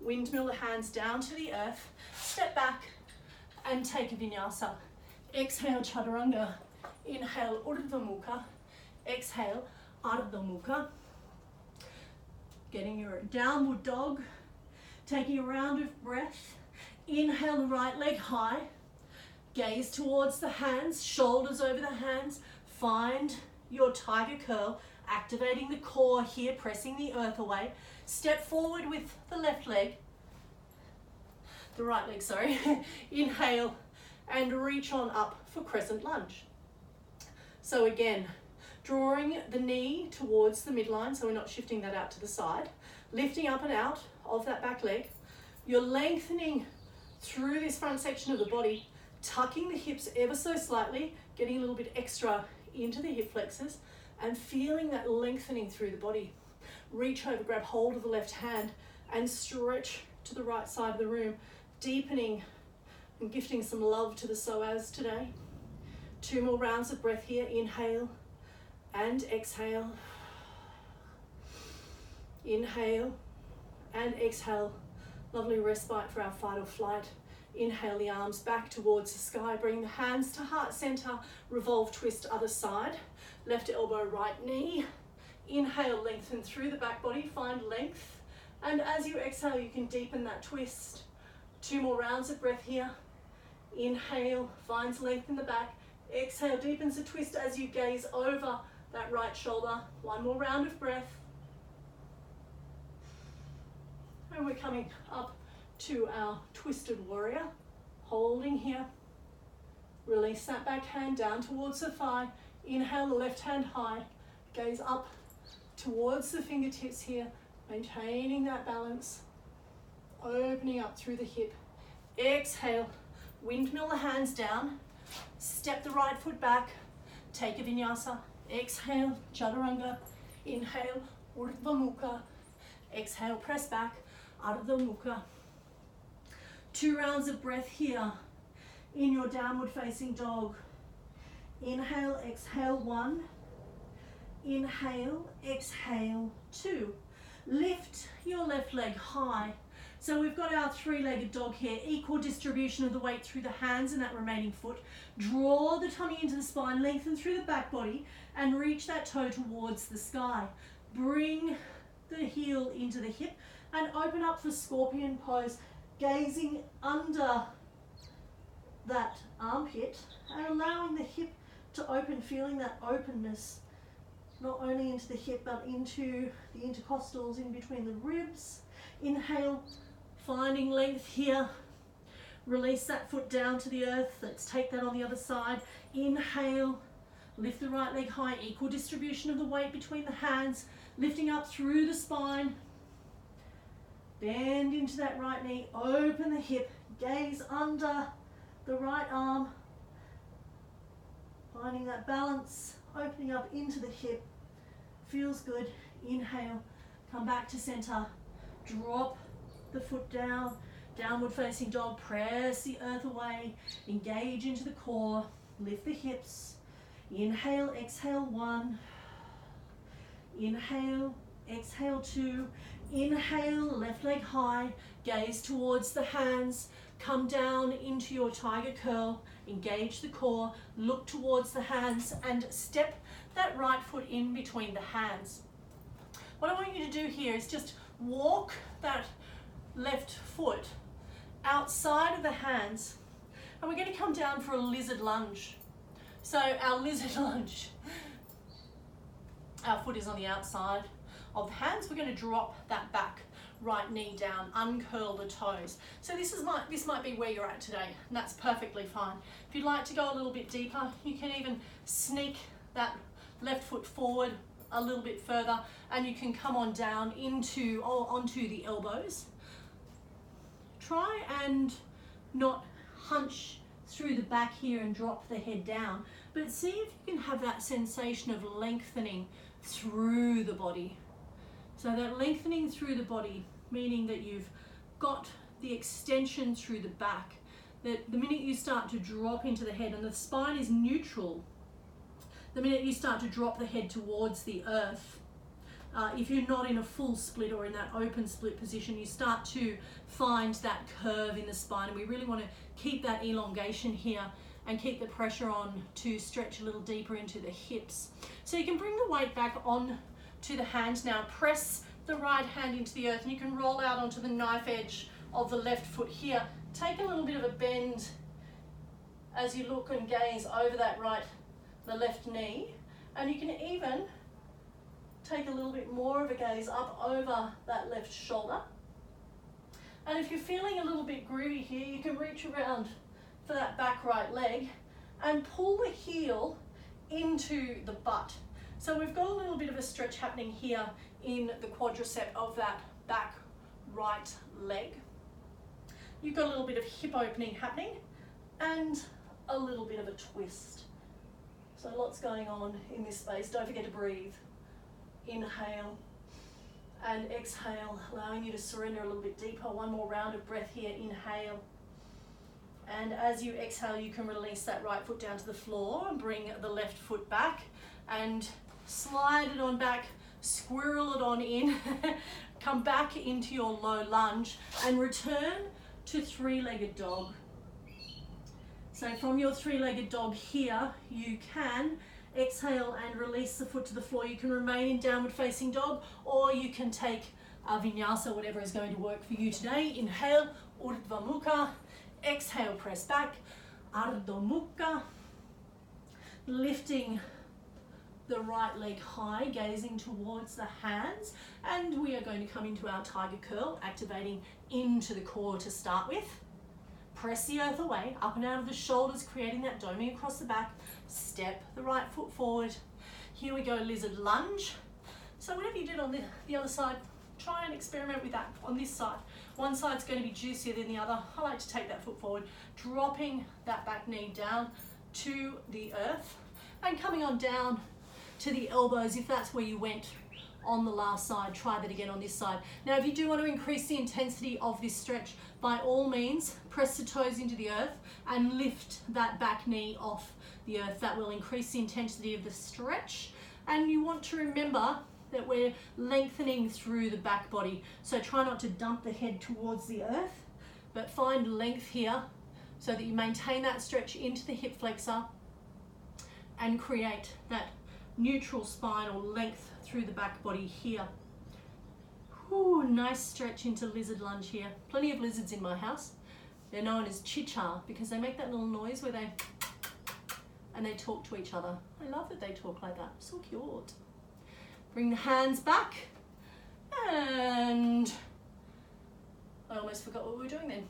Speaker 1: windmill the hands down to the earth. Step back and take a vinyasa. Exhale, chaturanga. Inhale, urdhva mukha. Exhale, ardha mukha. Getting your downward dog. Taking a round of breath. Inhale the right leg high. Gaze towards the hands, shoulders over the hands. Find your tiger curl, activating the core here, pressing the earth away. Step forward with the left leg. The right leg, sorry. Inhale and reach on up for crescent lunge. So again, drawing the knee towards the midline, so we're not shifting that out to the side. Lifting up and out of that back leg. You're lengthening through this front section of the body, tucking the hips ever so slightly, getting a little bit extra into the hip flexors and feeling that lengthening through the body. reach over, grab hold of the left hand and stretch to the right side of the room, deepening and gifting some love to the psoas today. 2 more rounds of breath here. Inhale and exhale. Inhale and exhale. Lovely respite for our fight or flight. Inhale the arms back towards the sky. Bring the hands to heart center. Revolve, twist, other side. Left elbow, right knee. Inhale, lengthen through the back body. Find length. And as you exhale, you can deepen that twist. 2 more rounds of breath here. Inhale, finds length in the back. Exhale, deepens the twist as you gaze over that right shoulder. 1 more round of breath. And we're coming up to our twisted warrior. Holding here. Release that back hand down towards the thigh. Inhale the left hand high. Gaze up towards the fingertips here. Maintaining that balance. Opening up through the hip. Exhale. Windmill the hands down. Step the right foot back. Take a vinyasa. Exhale, chaturanga. Inhale, urdhva mukha. Exhale, press back, ardha mukha. 2 rounds of breath here in your downward facing dog. Inhale, exhale 1. Inhale, exhale 2. Lift your left leg high. So we've got our 3-legged dog here, equal distribution of the weight through the hands and that remaining foot. Draw the tummy into the spine, lengthen through the back body and reach that toe towards the sky. Bring the heel into the hip and open up for scorpion pose, gazing under that armpit and allowing the hip to open, feeling that openness, not only into the hip but into the intercostals in between the ribs. Inhale, finding length here. Release that foot down to the earth. Let's take that on the other side. Inhale, lift the right leg high, equal distribution of the weight between the hands, lifting up through the spine. Bend into that right knee, open the hip, gaze under the right arm, finding that balance, opening up into the hip. Feels good. Inhale, come back to center. Drop the foot down, downward facing dog, press the earth away, engage into the core, lift the hips. Inhale, exhale 1. Inhale, exhale 2. Inhale, left leg high, gaze towards the hands, come down into your tiger curl, engage the core, look towards the hands and step that right foot in between the hands. What I want you to do here is just walk that left foot outside of the hands and we're going to come down for a lizard lunge. So our lizard lunge, our foot is on the outside of the hands. We're going to drop that back right knee down, uncurl the toes. So this might be where you're at today, and that's perfectly fine. If you'd like to go a little bit deeper, you can even sneak that left foot forward a little bit further and you can come on down onto the elbows. Try and not hunch through the back here and drop the head down, but see if you can have that sensation of lengthening through the body. So that lengthening through the body, meaning that you've got the extension through the back, that the minute you start to drop into the head and the spine is neutral, the minute you start to drop the head towards the earth, if you're not in a full split or in that open split position, you start to find that curve in the spine, and we really want to keep that elongation here and keep the pressure on to stretch a little deeper into the hips. So you can bring the weight back on to the hand now, press the right hand into the earth and you can roll out onto the knife edge of the left foot here. Take a little bit of a bend as you look and gaze over the left knee, and you can even take a little bit more of a gaze up over that left shoulder. And if you're feeling a little bit groovy here, you can reach around for that back right leg and pull the heel into the butt. So we've got a little bit of a stretch happening here in the quadricep of that back right leg. You've got a little bit of hip opening happening and a little bit of a twist. So lots going on in this space. Don't forget to breathe. Inhale And exhale, allowing you to surrender a little bit deeper. One more round of breath here. Inhale. And as you exhale, you can release that right foot down to the floor and bring the left foot back and slide it on back, squirrel it on in, come back into your low lunge and return to three-legged dog. So from your three-legged dog here, you can exhale and release the foot to the floor. You can remain in downward facing dog, or you can take a vinyasa, whatever is going to work for you today. Inhale, Urdhva Mukha. Exhale, press back, Ardha Mukha. Lifting the right leg high, gazing towards the hands. And we are going to come into our tiger curl, activating into the core to start with. Press the earth away, up and out of the shoulders, creating that doming across the back. Step the right foot forward. Here we go, lizard lunge. So whatever you did on the other side, try and experiment with that on this side. One side's going to be juicier than the other. I like to take that foot forward, dropping that back knee down to the earth and coming on down to the elbows if that's where you went on the last side. Try that again on this side. Now, if you do want to increase the intensity of this stretch, by all means, press the toes into the earth and lift that back knee off the earth. That will increase the intensity of the stretch. And you want to remember that we're lengthening through the back body. So try not to dump the head towards the earth, but find length here so that you maintain that stretch into the hip flexor and create that neutral spine or length through the back body here. Ooh, nice stretch into lizard lunge here. Plenty of lizards in my house. They're known as chicha because they make that little noise where they talk to each other. I love that they talk like that. So cute. Bring the hands back, and I almost forgot what we were doing then.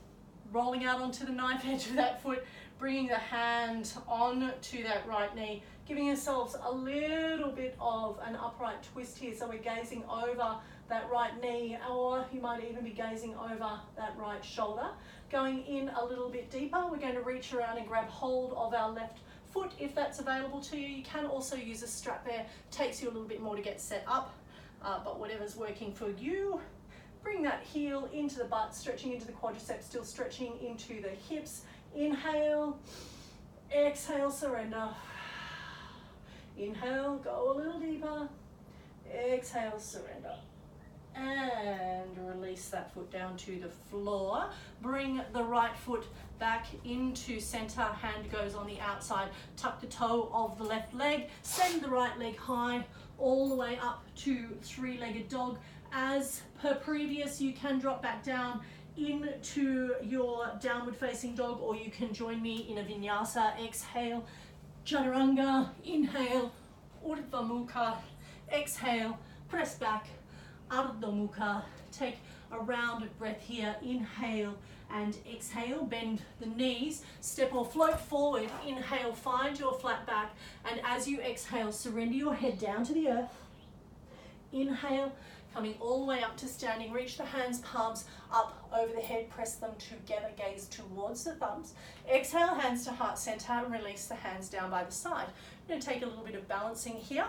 Speaker 1: Rolling out onto the knife edge of that foot, bringing the hand on to that right knee, giving ourselves a little bit of an upright twist here. So we're gazing over that right knee, or you might even be gazing over that right shoulder. Going in a little bit deeper, we're going to reach around and grab hold of our left foot if that's available to you. You can also use a strap there. Takes you a little bit more to get set up, but whatever's working for you. Bring that heel into the butt, stretching into the quadriceps, still stretching into the hips. Inhale, exhale, surrender. Inhale, go a little deeper. Exhale, surrender. And release that foot down to the floor. Bring the right foot back into center, hand goes on the outside, tuck the toe of the left leg, send the right leg high, all the way up to three-legged dog. As per previous, you can drop back down into your downward facing dog, or you can join me in a vinyasa. Exhale, chaturanga, inhale, urdhva mukha, exhale, press back, ardha mukha. Take a round of breath here. Inhale and exhale, bend the knees, step or float forward. Inhale, find your flat back, and as you exhale, surrender your head down to the earth. Inhale, coming all the way up to standing, reach the hands, palms up over the head, press them together, gaze towards the thumbs. Exhale, hands to heart center, and release the hands down by the side. I'm going to take a little bit of balancing here.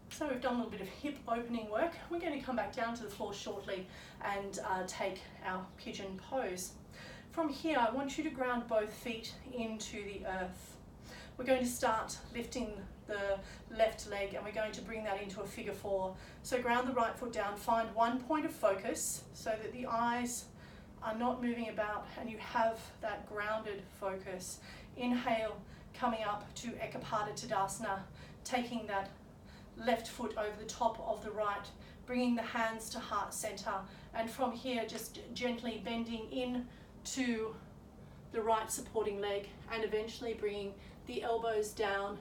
Speaker 1: So we've done a little bit of hip opening work. We're going to come back down to the floor shortly and take our pigeon pose. From here, I want you to ground both feet into the earth. We're going to start lifting the left leg, and we're going to bring that into a figure four. So ground the right foot down, find one point of focus so that the eyes are not moving about and you have that grounded focus. Inhale, coming up to Ekapada Tadasana, taking that left foot over the top of the right, bringing the hands to heart center, and from here just gently bending in to the right supporting leg and eventually bringing the elbows down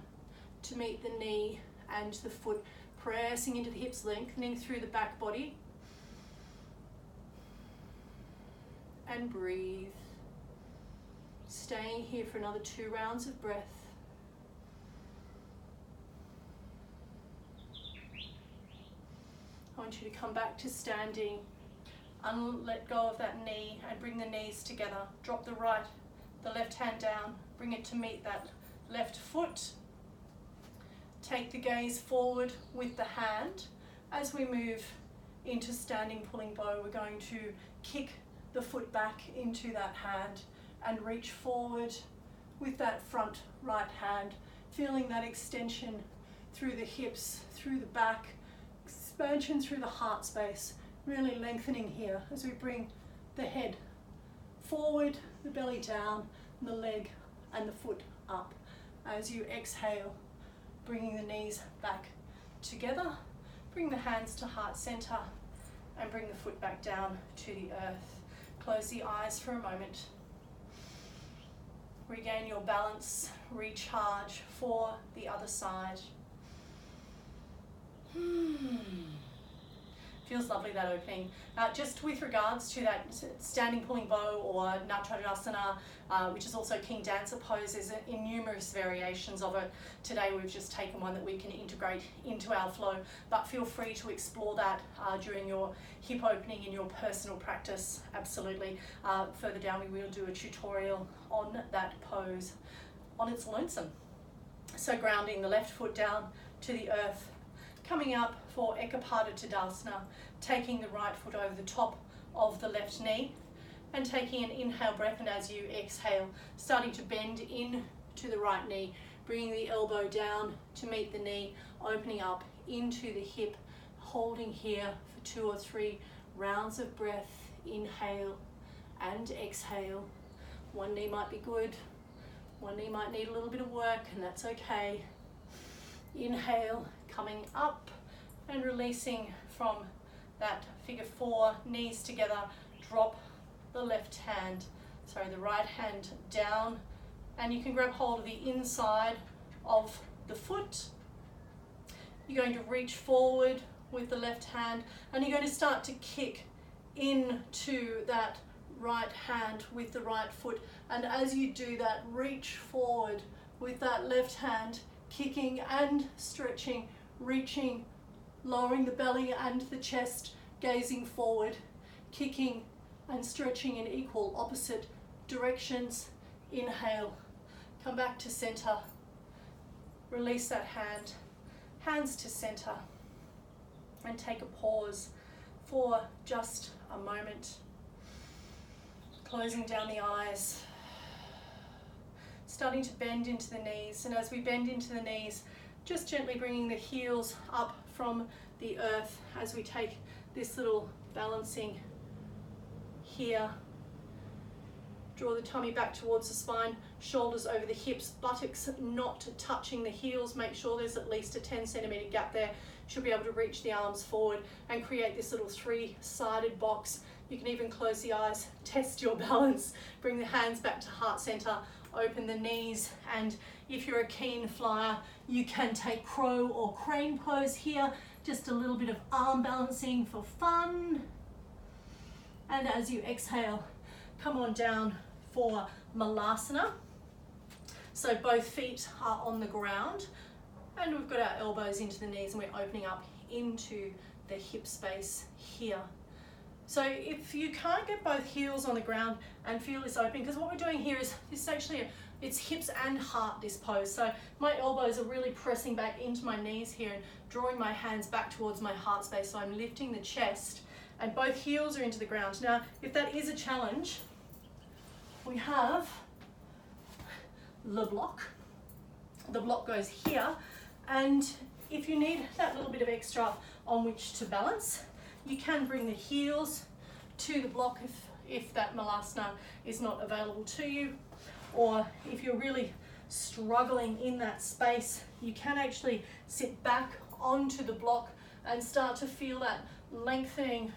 Speaker 1: to meet the knee and the foot, pressing into the hips, lengthening through the back body, and breathe. Staying here for another 2 rounds of breath. I want you to come back to standing, let go of that knee and bring the knees together. Drop the left hand down, bring it to meet that left foot. Take the gaze forward with the hand, As we move into standing pulling bow, we're going to kick the foot back into that hand and reach forward with that front right hand, feeling that extension through the hips, through the back, expansion through the heart space, really lengthening here as we bring the head forward, the belly down, and the leg and the foot up. As you exhale, bringing the knees back together, bring the hands to heart center, and bring the foot back down to the earth. Close the eyes for a moment. Regain your balance, recharge for the other side. Feels lovely, that opening. Just with regards to that standing pulling bow or Natrajasana, which is also King Dancer pose, there's numerous variations of it. Today we've just taken one that we can integrate into our flow, but feel free to explore that during your hip opening in your personal practice, absolutely. Further down we will do a tutorial on that pose on its lonesome. So grounding the left foot down to the earth, coming up for Ekapada Tadasana, taking the right foot over the top of the left knee and taking an inhale breath, and as you exhale, starting to bend in to the right knee, bringing the elbow down to meet the knee, opening up into the hip, holding here for 2 or 3 rounds of breath. Inhale and exhale. One knee might be good, one knee might need a little bit of work, and that's okay. Inhale, coming up and releasing from that figure 4, knees together, drop the the right hand down, and you can grab hold of the inside of the foot. You're going to reach forward with the left hand, and you're going to start to kick into that right hand with the right foot, and as you do that, reach forward with that left hand, kicking and stretching, reaching, lowering the belly and the chest, gazing forward, kicking and stretching in equal opposite directions. Inhale, come back to center, release that hand, hands to center, and take a pause for just a moment. Closing down the eyes, starting to bend into the knees, and as we bend into the knees, just gently bringing the heels up from the earth as we take this little balancing here. Draw the tummy back towards the spine, shoulders over the hips, buttocks not touching the heels. Make sure there's at least a 10 centimeter gap there. Should be able to reach the arms forward and create this little 3-sided box. You can even close the eyes, test your balance, bring the hands back to heart center, open the knees, and if you're a keen flyer, you can take crow or crane pose here, just a little bit of arm balancing for fun. And as you exhale, come on down for Malasana. So both feet are on the ground, and we've got our elbows into the knees, and we're opening up into the hip space here. So if you can't get both heels on the ground and feel this opening, because what we're doing here is this actually, it's hips and heart, this pose. So my elbows are really pressing back into my knees here and drawing my hands back towards my heart space. So I'm lifting the chest and both heels are into the ground. Now, if that is a challenge, we have the block. The block goes here, and if you need that little bit of extra on which to balance, you can bring the heels to the block if that Malasana is not available to you, or if you're really struggling in that space, you can actually sit back onto the block and start to feel that lengthening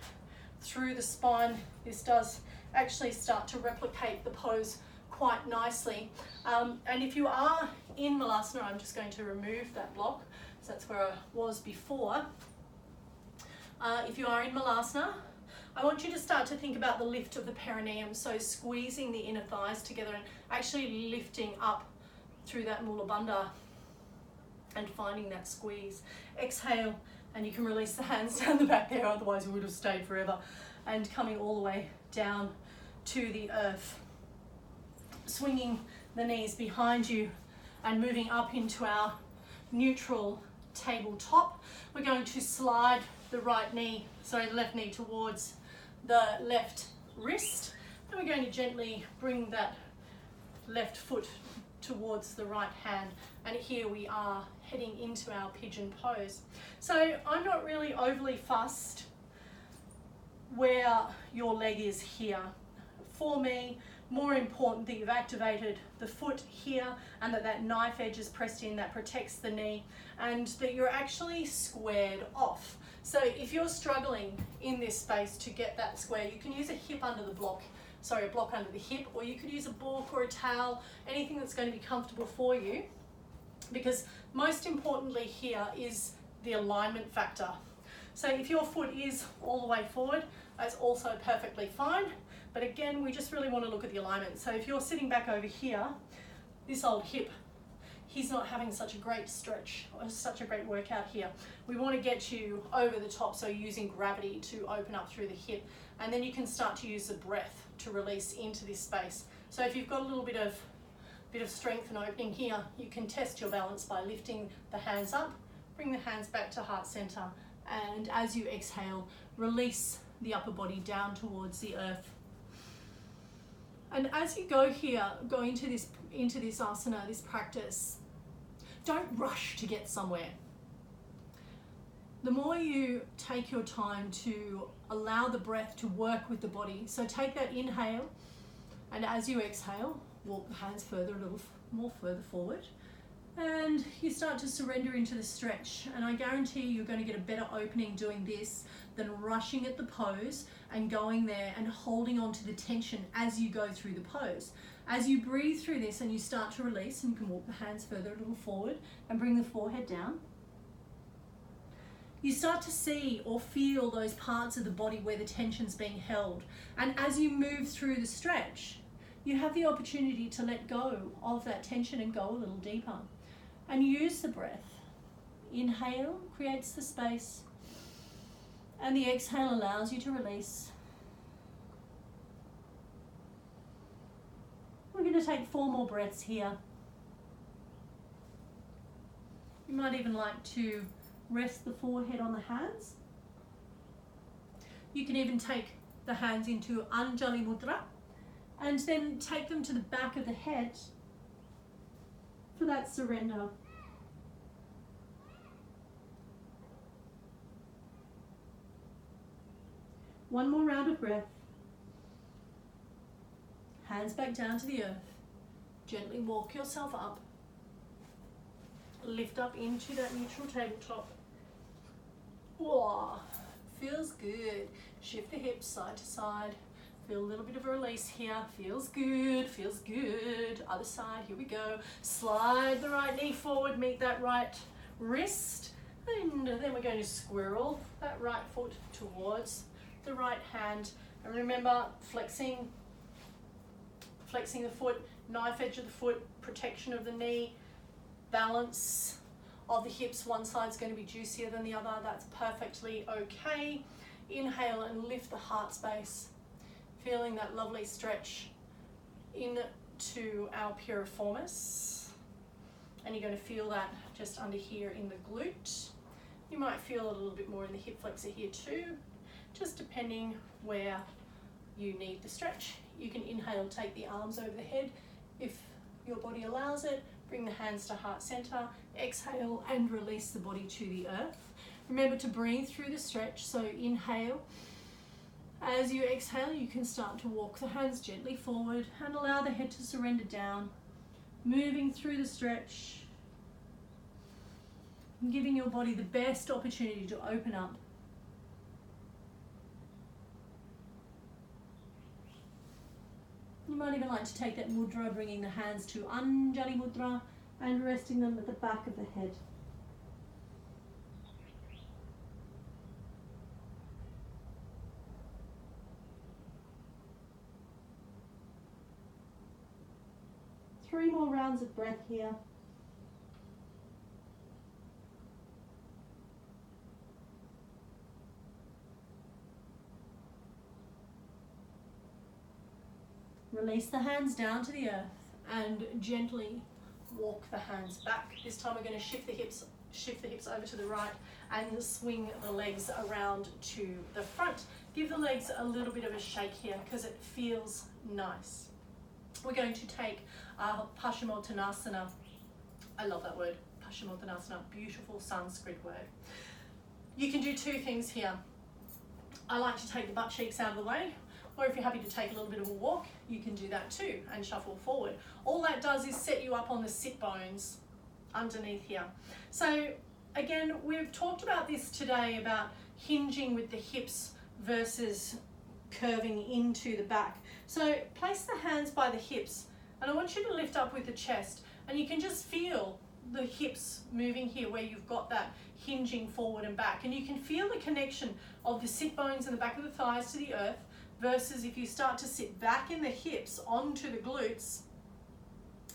Speaker 1: through the spine. This does actually start to replicate the pose quite nicely. And if you are in Malasana, I'm just going to remove that block, so that's where I was before. If you are in Malasana, I want you to start to think about the lift of the perineum, so squeezing the inner thighs together and actually lifting up through that Mula Bandha and finding that squeeze. Exhale, and you can release the hands down the back there, otherwise we would have stayed forever. And coming all the way down to the earth. Swinging the knees behind you and moving up into our neutral tabletop. We're going to slide the left knee towards the left wrist. And we're going to gently bring that left foot towards the right hand. And here we are heading into our pigeon pose. So I'm not really overly fussed where your leg is here. For me, more important that you've activated the foot here and that knife edge is pressed in, that protects the knee, and that you're actually squared off. So if you're struggling in this space to get that square, you can use a hip under the block, a block under the hip, or you could use a book or a towel, anything that's going to be comfortable for you, because most importantly here is the alignment factor. So if your foot is all the way forward, that's also perfectly fine. But again, we just really want to look at the alignment. So if you're sitting back over here, this old hip, he's not having such a great stretch or such a great workout here. We want to get you over the top, so using gravity to open up through the hip. And then you can start to use the breath to release into this space. So if you've got a little bit of strength and opening here, you can test your balance by lifting the hands up, bring the hands back to heart center, and as you exhale, release the upper body down towards the earth. And as you go into this asana, this practice, don't rush to get somewhere. The more you take your time to allow the breath to work with the body, so take that inhale, and as you exhale, walk the hands a little more further forward, and you start to surrender into the stretch. And I guarantee you're going to get a better opening doing this than rushing at the pose and going there and holding on to the tension as you go through the pose. As you breathe through this and you start to release, and you can walk the hands further a little forward and bring the forehead down, you start to see or feel those parts of the body where the tension's being held. And as you move through the stretch, you have the opportunity to let go of that tension and go a little deeper. And use the breath. Inhale creates the space, and the exhale allows you to release. We're going to take 4 more breaths here. You might even like to rest the forehead on the hands. You can even take the hands into Anjali Mudra and then take them to the back of the head for that surrender. One more round of breath. Hands back down to the earth. Gently walk yourself up. Lift up into that neutral tabletop. Whoa, feels good. Shift the hips side to side. Feel a little bit of a release here. Feels good, feels good. Other side, here we go. Slide the right knee forward, meet that right wrist. And then we're going to squirrel that right foot towards the right hand. And remember, flexing the foot, knife edge of the foot, protection of the knee, balance of the hips. One side's going to be juicier than the other. That's perfectly okay. Inhale and lift the heart space. Feeling that lovely stretch into our piriformis. And you're going to feel that just under here in the glute. You might feel a little bit more in the hip flexor here too, just depending where you need the stretch. You can inhale, take the arms over the head if your body allows it. Bring the hands to heart center. Exhale and release the body to the earth. Remember to breathe through the stretch, so inhale. As you exhale, you can start to walk the hands gently forward and allow the head to surrender down, moving through the stretch and giving your body the best opportunity to open up. You might even like to take that mudra, bringing the hands to Anjali Mudra and resting them at the back of the head. Three more rounds of breath here. Release the hands down to the earth and gently walk the hands back. This time we're going to shift the hips shift the hips over to the right and swing the legs around to the front. Give the legs a little bit of a shake here because it feels nice. We're going to take Paschimottanasana. I love that word, Paschimottanasana, beautiful Sanskrit word. You can do two things here. I like to take the butt cheeks out of the way, or if you're happy to take a little bit of a walk, you can do that too and shuffle forward. All that does is set you up on the sit bones underneath here. So again, we've talked about this today about hinging with the hips versus curving into the back. So place the hands by the hips and I want you to lift up with the chest, and you can just feel the hips moving here where you've got that hinging forward and back, and you can feel the connection of the sit bones in the back of the thighs to the earth versus if you start to sit back in the hips onto the glutes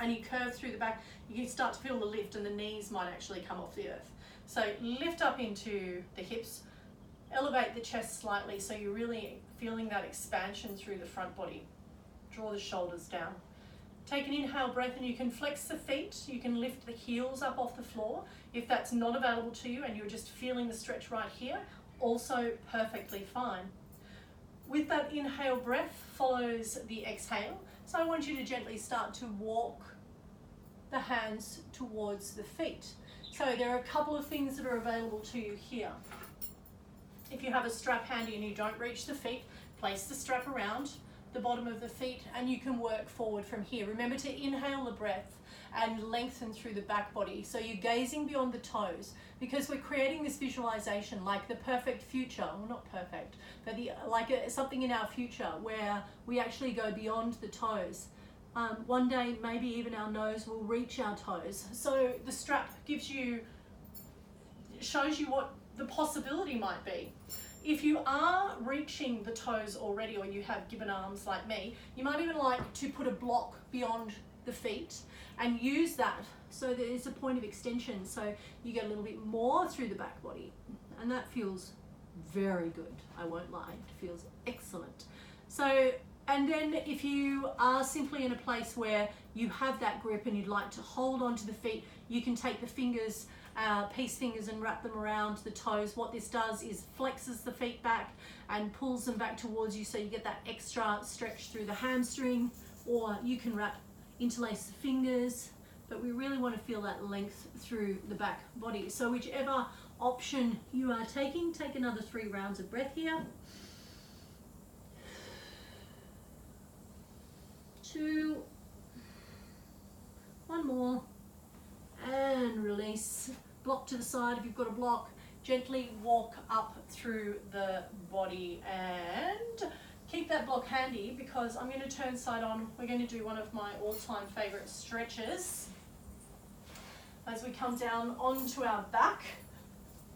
Speaker 1: and you curve through the back, you can start to feel the lift and the knees might actually come off the earth. So lift up into the hips, elevate the chest slightly so you're really feeling that expansion through the front body. Draw the shoulders down. Take an inhale breath and you can flex the feet, you can lift the heels up off the floor. If that's not available to you and you're just feeling the stretch right here, also perfectly fine. With that inhale breath follows the exhale. So I want you to gently start to walk the hands towards the feet. So there are a couple of things that are available to you here. If you have a strap handy and you don't reach the feet, place the strap around the bottom of the feet and you can work forward from here. Remember to inhale the breath and lengthen through the back body. So you're gazing beyond the toes because we're creating this visualization like the perfect future, well not perfect, but something in our future where we actually go beyond the toes. One day maybe even our nose will reach our toes. So the strap shows you what the possibility might be. If you are reaching the toes already or you have gibbon arms like me, you might even like to put a block beyond the feet and use that so there is a point of extension so you get a little bit more through the back body, and that feels very good, I won't lie, it feels excellent. So, and then if you are simply in a place where you have that grip and you'd like to hold onto the feet, you can take the fingers, peace fingers, and wrap them around the toes. What this does is flexes the feet back and pulls them back towards you so you get that extra stretch through the hamstring, or you can interlace the fingers, but we really want to feel that length through the back body. So whichever option you are taking, take another 3 rounds of breath here. 2, 1 more, and release. Block to the side if you've got a block. Gently walk up through the body and keep that block handy because I'm going to turn side on. We're going to do one of my all-time favorite stretches. As we come down onto our back,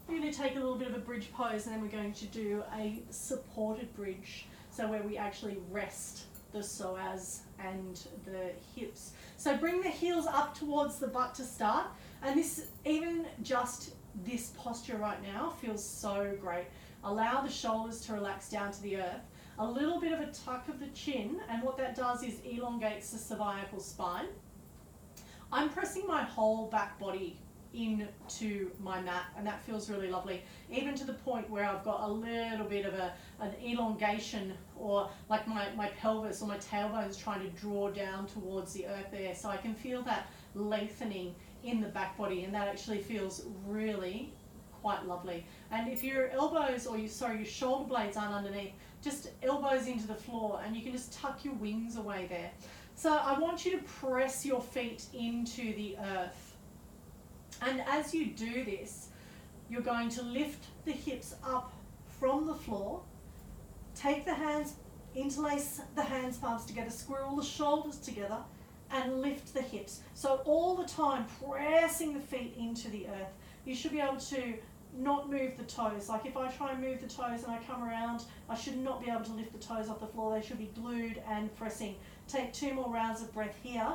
Speaker 1: we're going to take a little bit of a bridge pose and then we're going to do a supported bridge. So where we actually rest the psoas and the hips. So bring the heels up towards the butt to start, and even just this posture right now feels so great. Allow the shoulders to relax down to the earth. A little bit of a tuck of the chin, and what that does is elongates the cervical spine. I'm pressing my whole back body into my mat, and that feels really lovely, even to the point where I've got a little bit of an elongation, or like my pelvis or my tailbone's trying to draw down towards the earth there, so I can feel that lengthening in the back body, and that actually feels really quite lovely. And if your elbows or your shoulder blades aren't underneath, just elbows into the floor and you can just tuck your wings away there. So I want you to press your feet into the earth. And as you do this, you're going to lift the hips up from the floor, take the hands, interlace the hands, palms together, squirrel the shoulders together, and lift the hips. So all the time pressing the feet into the earth. You should be able to not move the toes. Like if I try and move the toes and I come around, I should not be able to lift the toes off the floor. They should be glued and pressing. Take 2 more rounds of breath here.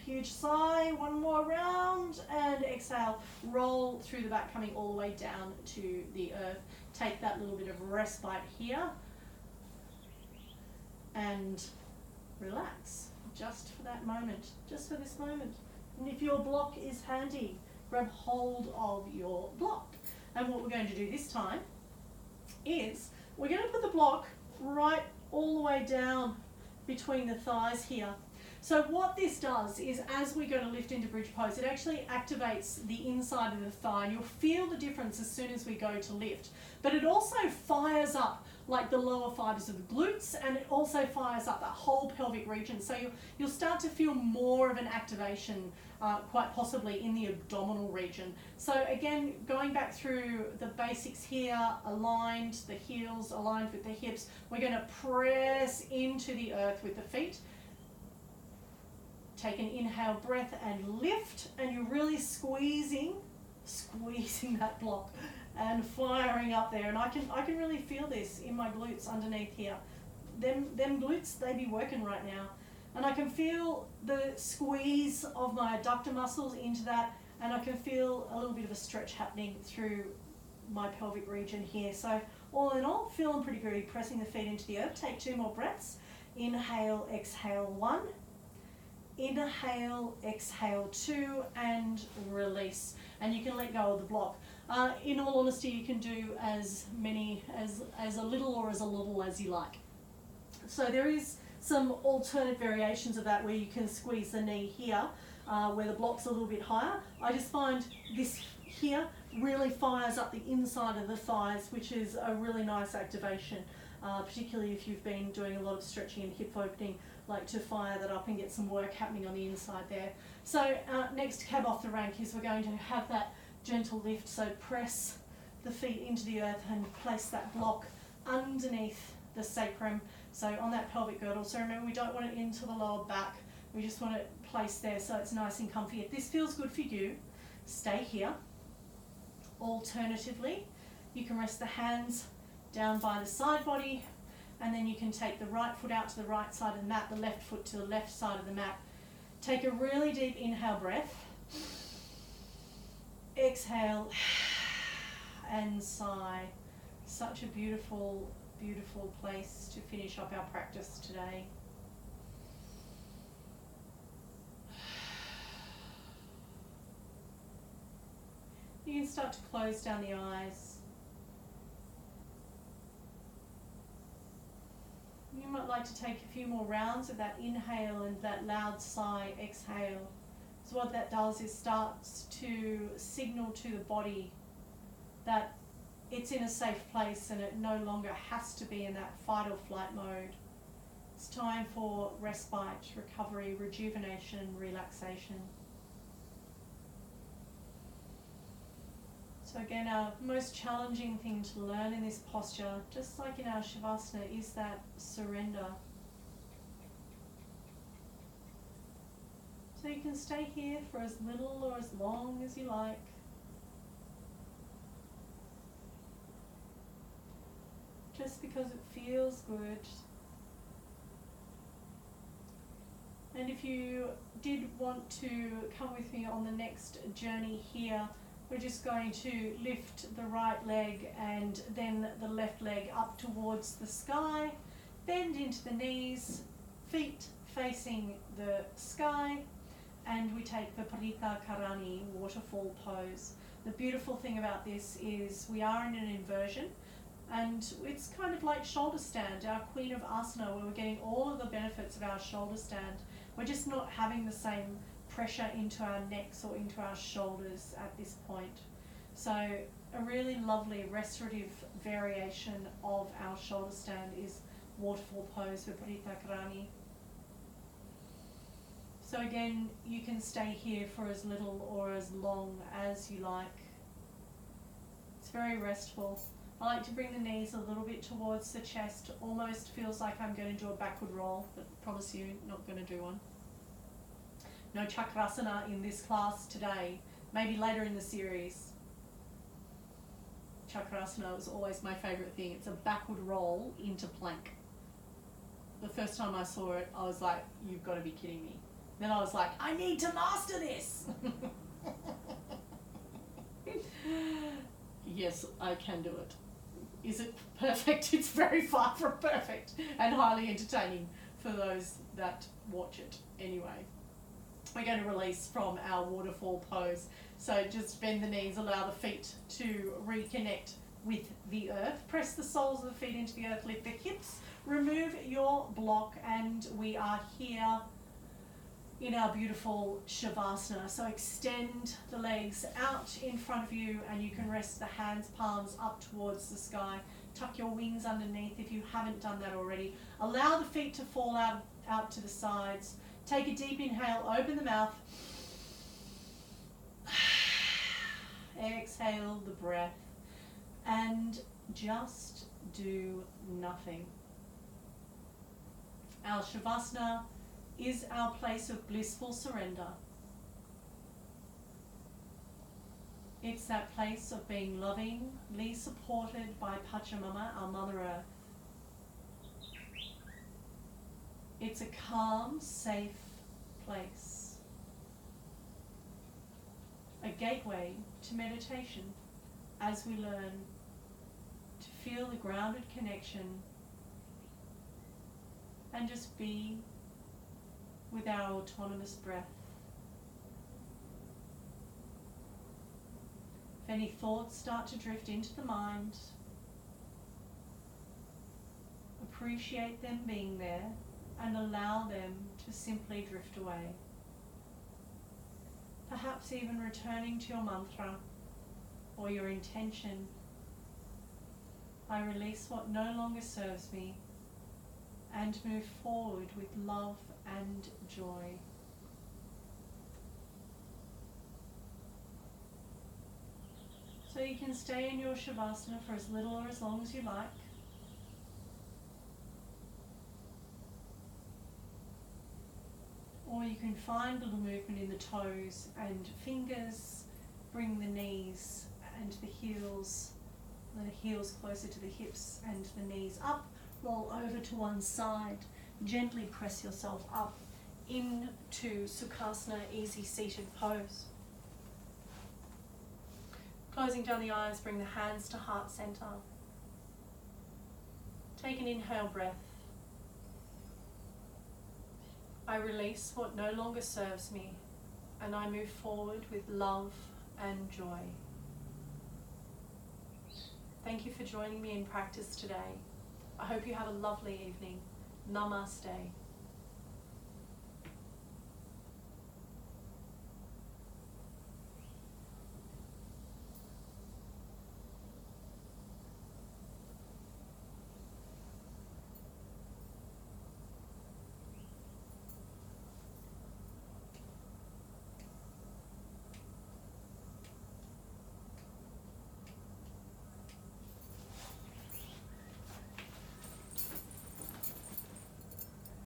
Speaker 1: Huge sigh, 1 more round, and exhale. Roll through the back, coming all the way down to the earth. Take that little bit of respite here and relax just for that moment, just for this moment. And if your block is handy, grab hold of your block. And what we're going to do this time is we're going to put the block right all the way down between the thighs here. So what this does is, as we go to lift into bridge pose, it actually activates the inside of the thigh, and you'll feel the difference as soon as we go to lift. But it also fires up like the lower fibers of the glutes, and it also fires up that whole pelvic region. So you'll start to feel more of an activation, quite possibly in the abdominal region. So again, going back through the basics here, aligned, the heels aligned with the hips, we're going to press into the earth with the feet. Take an inhale breath and lift, and you're really squeezing that block and firing up there. And I can really feel this in my glutes underneath here. Them glutes, they be working right now. And I can feel the squeeze of my adductor muscles into that, and I can feel a little bit of a stretch happening through my pelvic region here. So all in all, feeling pretty good. Pressing the feet into the earth. Take 2 more breaths. Inhale, exhale 1. Inhale, exhale 2, and release. And you can let go of the block. In all honesty, you can do as many, as a little or as a little as you like. So there is some alternate variations of that where you can squeeze the knee here, where the block's a little bit higher. I just find this here really fires up the inside of the thighs, which is a really nice activation, particularly if you've been doing a lot of stretching and hip opening, like to fire that up and get some work happening on the inside there. So next cab off the rank is we're going to have that gentle lift. So press the feet into the earth and place that block underneath the sacrum, so on that pelvic girdle. So remember, we don't want it into the lower back, we just want it placed there so it's nice and comfy. If this feels good for you, stay here. Alternatively, you can rest the hands down by the side body, and then you can take the right foot out to the right side of the mat, the left foot to the left side of the mat. Take a really deep inhale breath. Exhale and sigh. Such a beautiful, beautiful place to finish up our practice today. You can start to close down the eyes. You might like to take a few more rounds of that inhale and that loud sigh exhale. So what that does is starts to signal to the body that it's in a safe place and it no longer has to be in that fight or flight mode. It's time for respite, recovery, rejuvenation, relaxation. So again, our most challenging thing to learn in this posture, just like in our Shavasana, is that surrender. So you can stay here for as little or as long as you like. Just because it feels good. And if you did want to come with me on the next journey here, we're just going to lift the right leg and then the left leg up towards the sky, bend into the knees, feet facing the sky, and we take the Parita Karani waterfall pose. The beautiful thing about this is we are in an inversion, and it's kind of like shoulder stand, our queen of asana, where we're getting all of the benefits of our shoulder stand. We're just not having the same pressure into our necks or into our shoulders at this point. So a really lovely restorative variation of our shoulder stand is waterfall pose with Parita Karani. So again, you can stay here for as little or as long as you like. It's very restful. I like to bring the knees a little bit towards the chest. Almost feels like I'm going to do a backward roll, but promise you, not going to do one. No chakrasana in this class today, maybe later in the series. Chakrasana was always my favourite thing. It's a backward roll into plank. The first time I saw it, I was like, you've got to be kidding me. Then I was like, I need to master this. Yes, I can do it. Is it perfect? It's very far from perfect and highly entertaining for those that watch it anyway. we're going to release from our waterfall pose. So just bend the knees, allow the feet to reconnect with the earth. Press the soles of the feet into the earth, lift the hips, remove your block, and we are here in our beautiful Shavasana. So extend the legs out in front of you, and you can rest the hands, palms up towards the sky. Tuck your wings underneath if you haven't done that already. Allow the feet to fall out to the sides. Take a deep inhale, open the mouth. Exhale the breath, and just do nothing. Our Shavasana is our place of blissful surrender. It's that place of being lovingly supported by Pachamama, our Mother Earth. It's a calm, safe place. A gateway to meditation as we learn to feel the grounded connection and just be with our autonomous breath. If any thoughts start to drift into the mind, appreciate them being there and allow them to simply drift away. Perhaps even returning to your mantra or your intention. I release what no longer serves me and move forward with love and joy. So you can stay in your Shavasana for as little or as long as you like. Or you can find a little movement in the toes and fingers. Bring the knees and the heels closer to the hips and the knees up. Roll over to one side. Gently press yourself up into Sukhasana, easy seated pose. Closing down the eyes, bring the hands to heart center. Take an inhale breath. I release what no longer serves me, and I move forward with love and joy. Thank you for joining me in practice today. I hope you have a lovely evening. Namaste.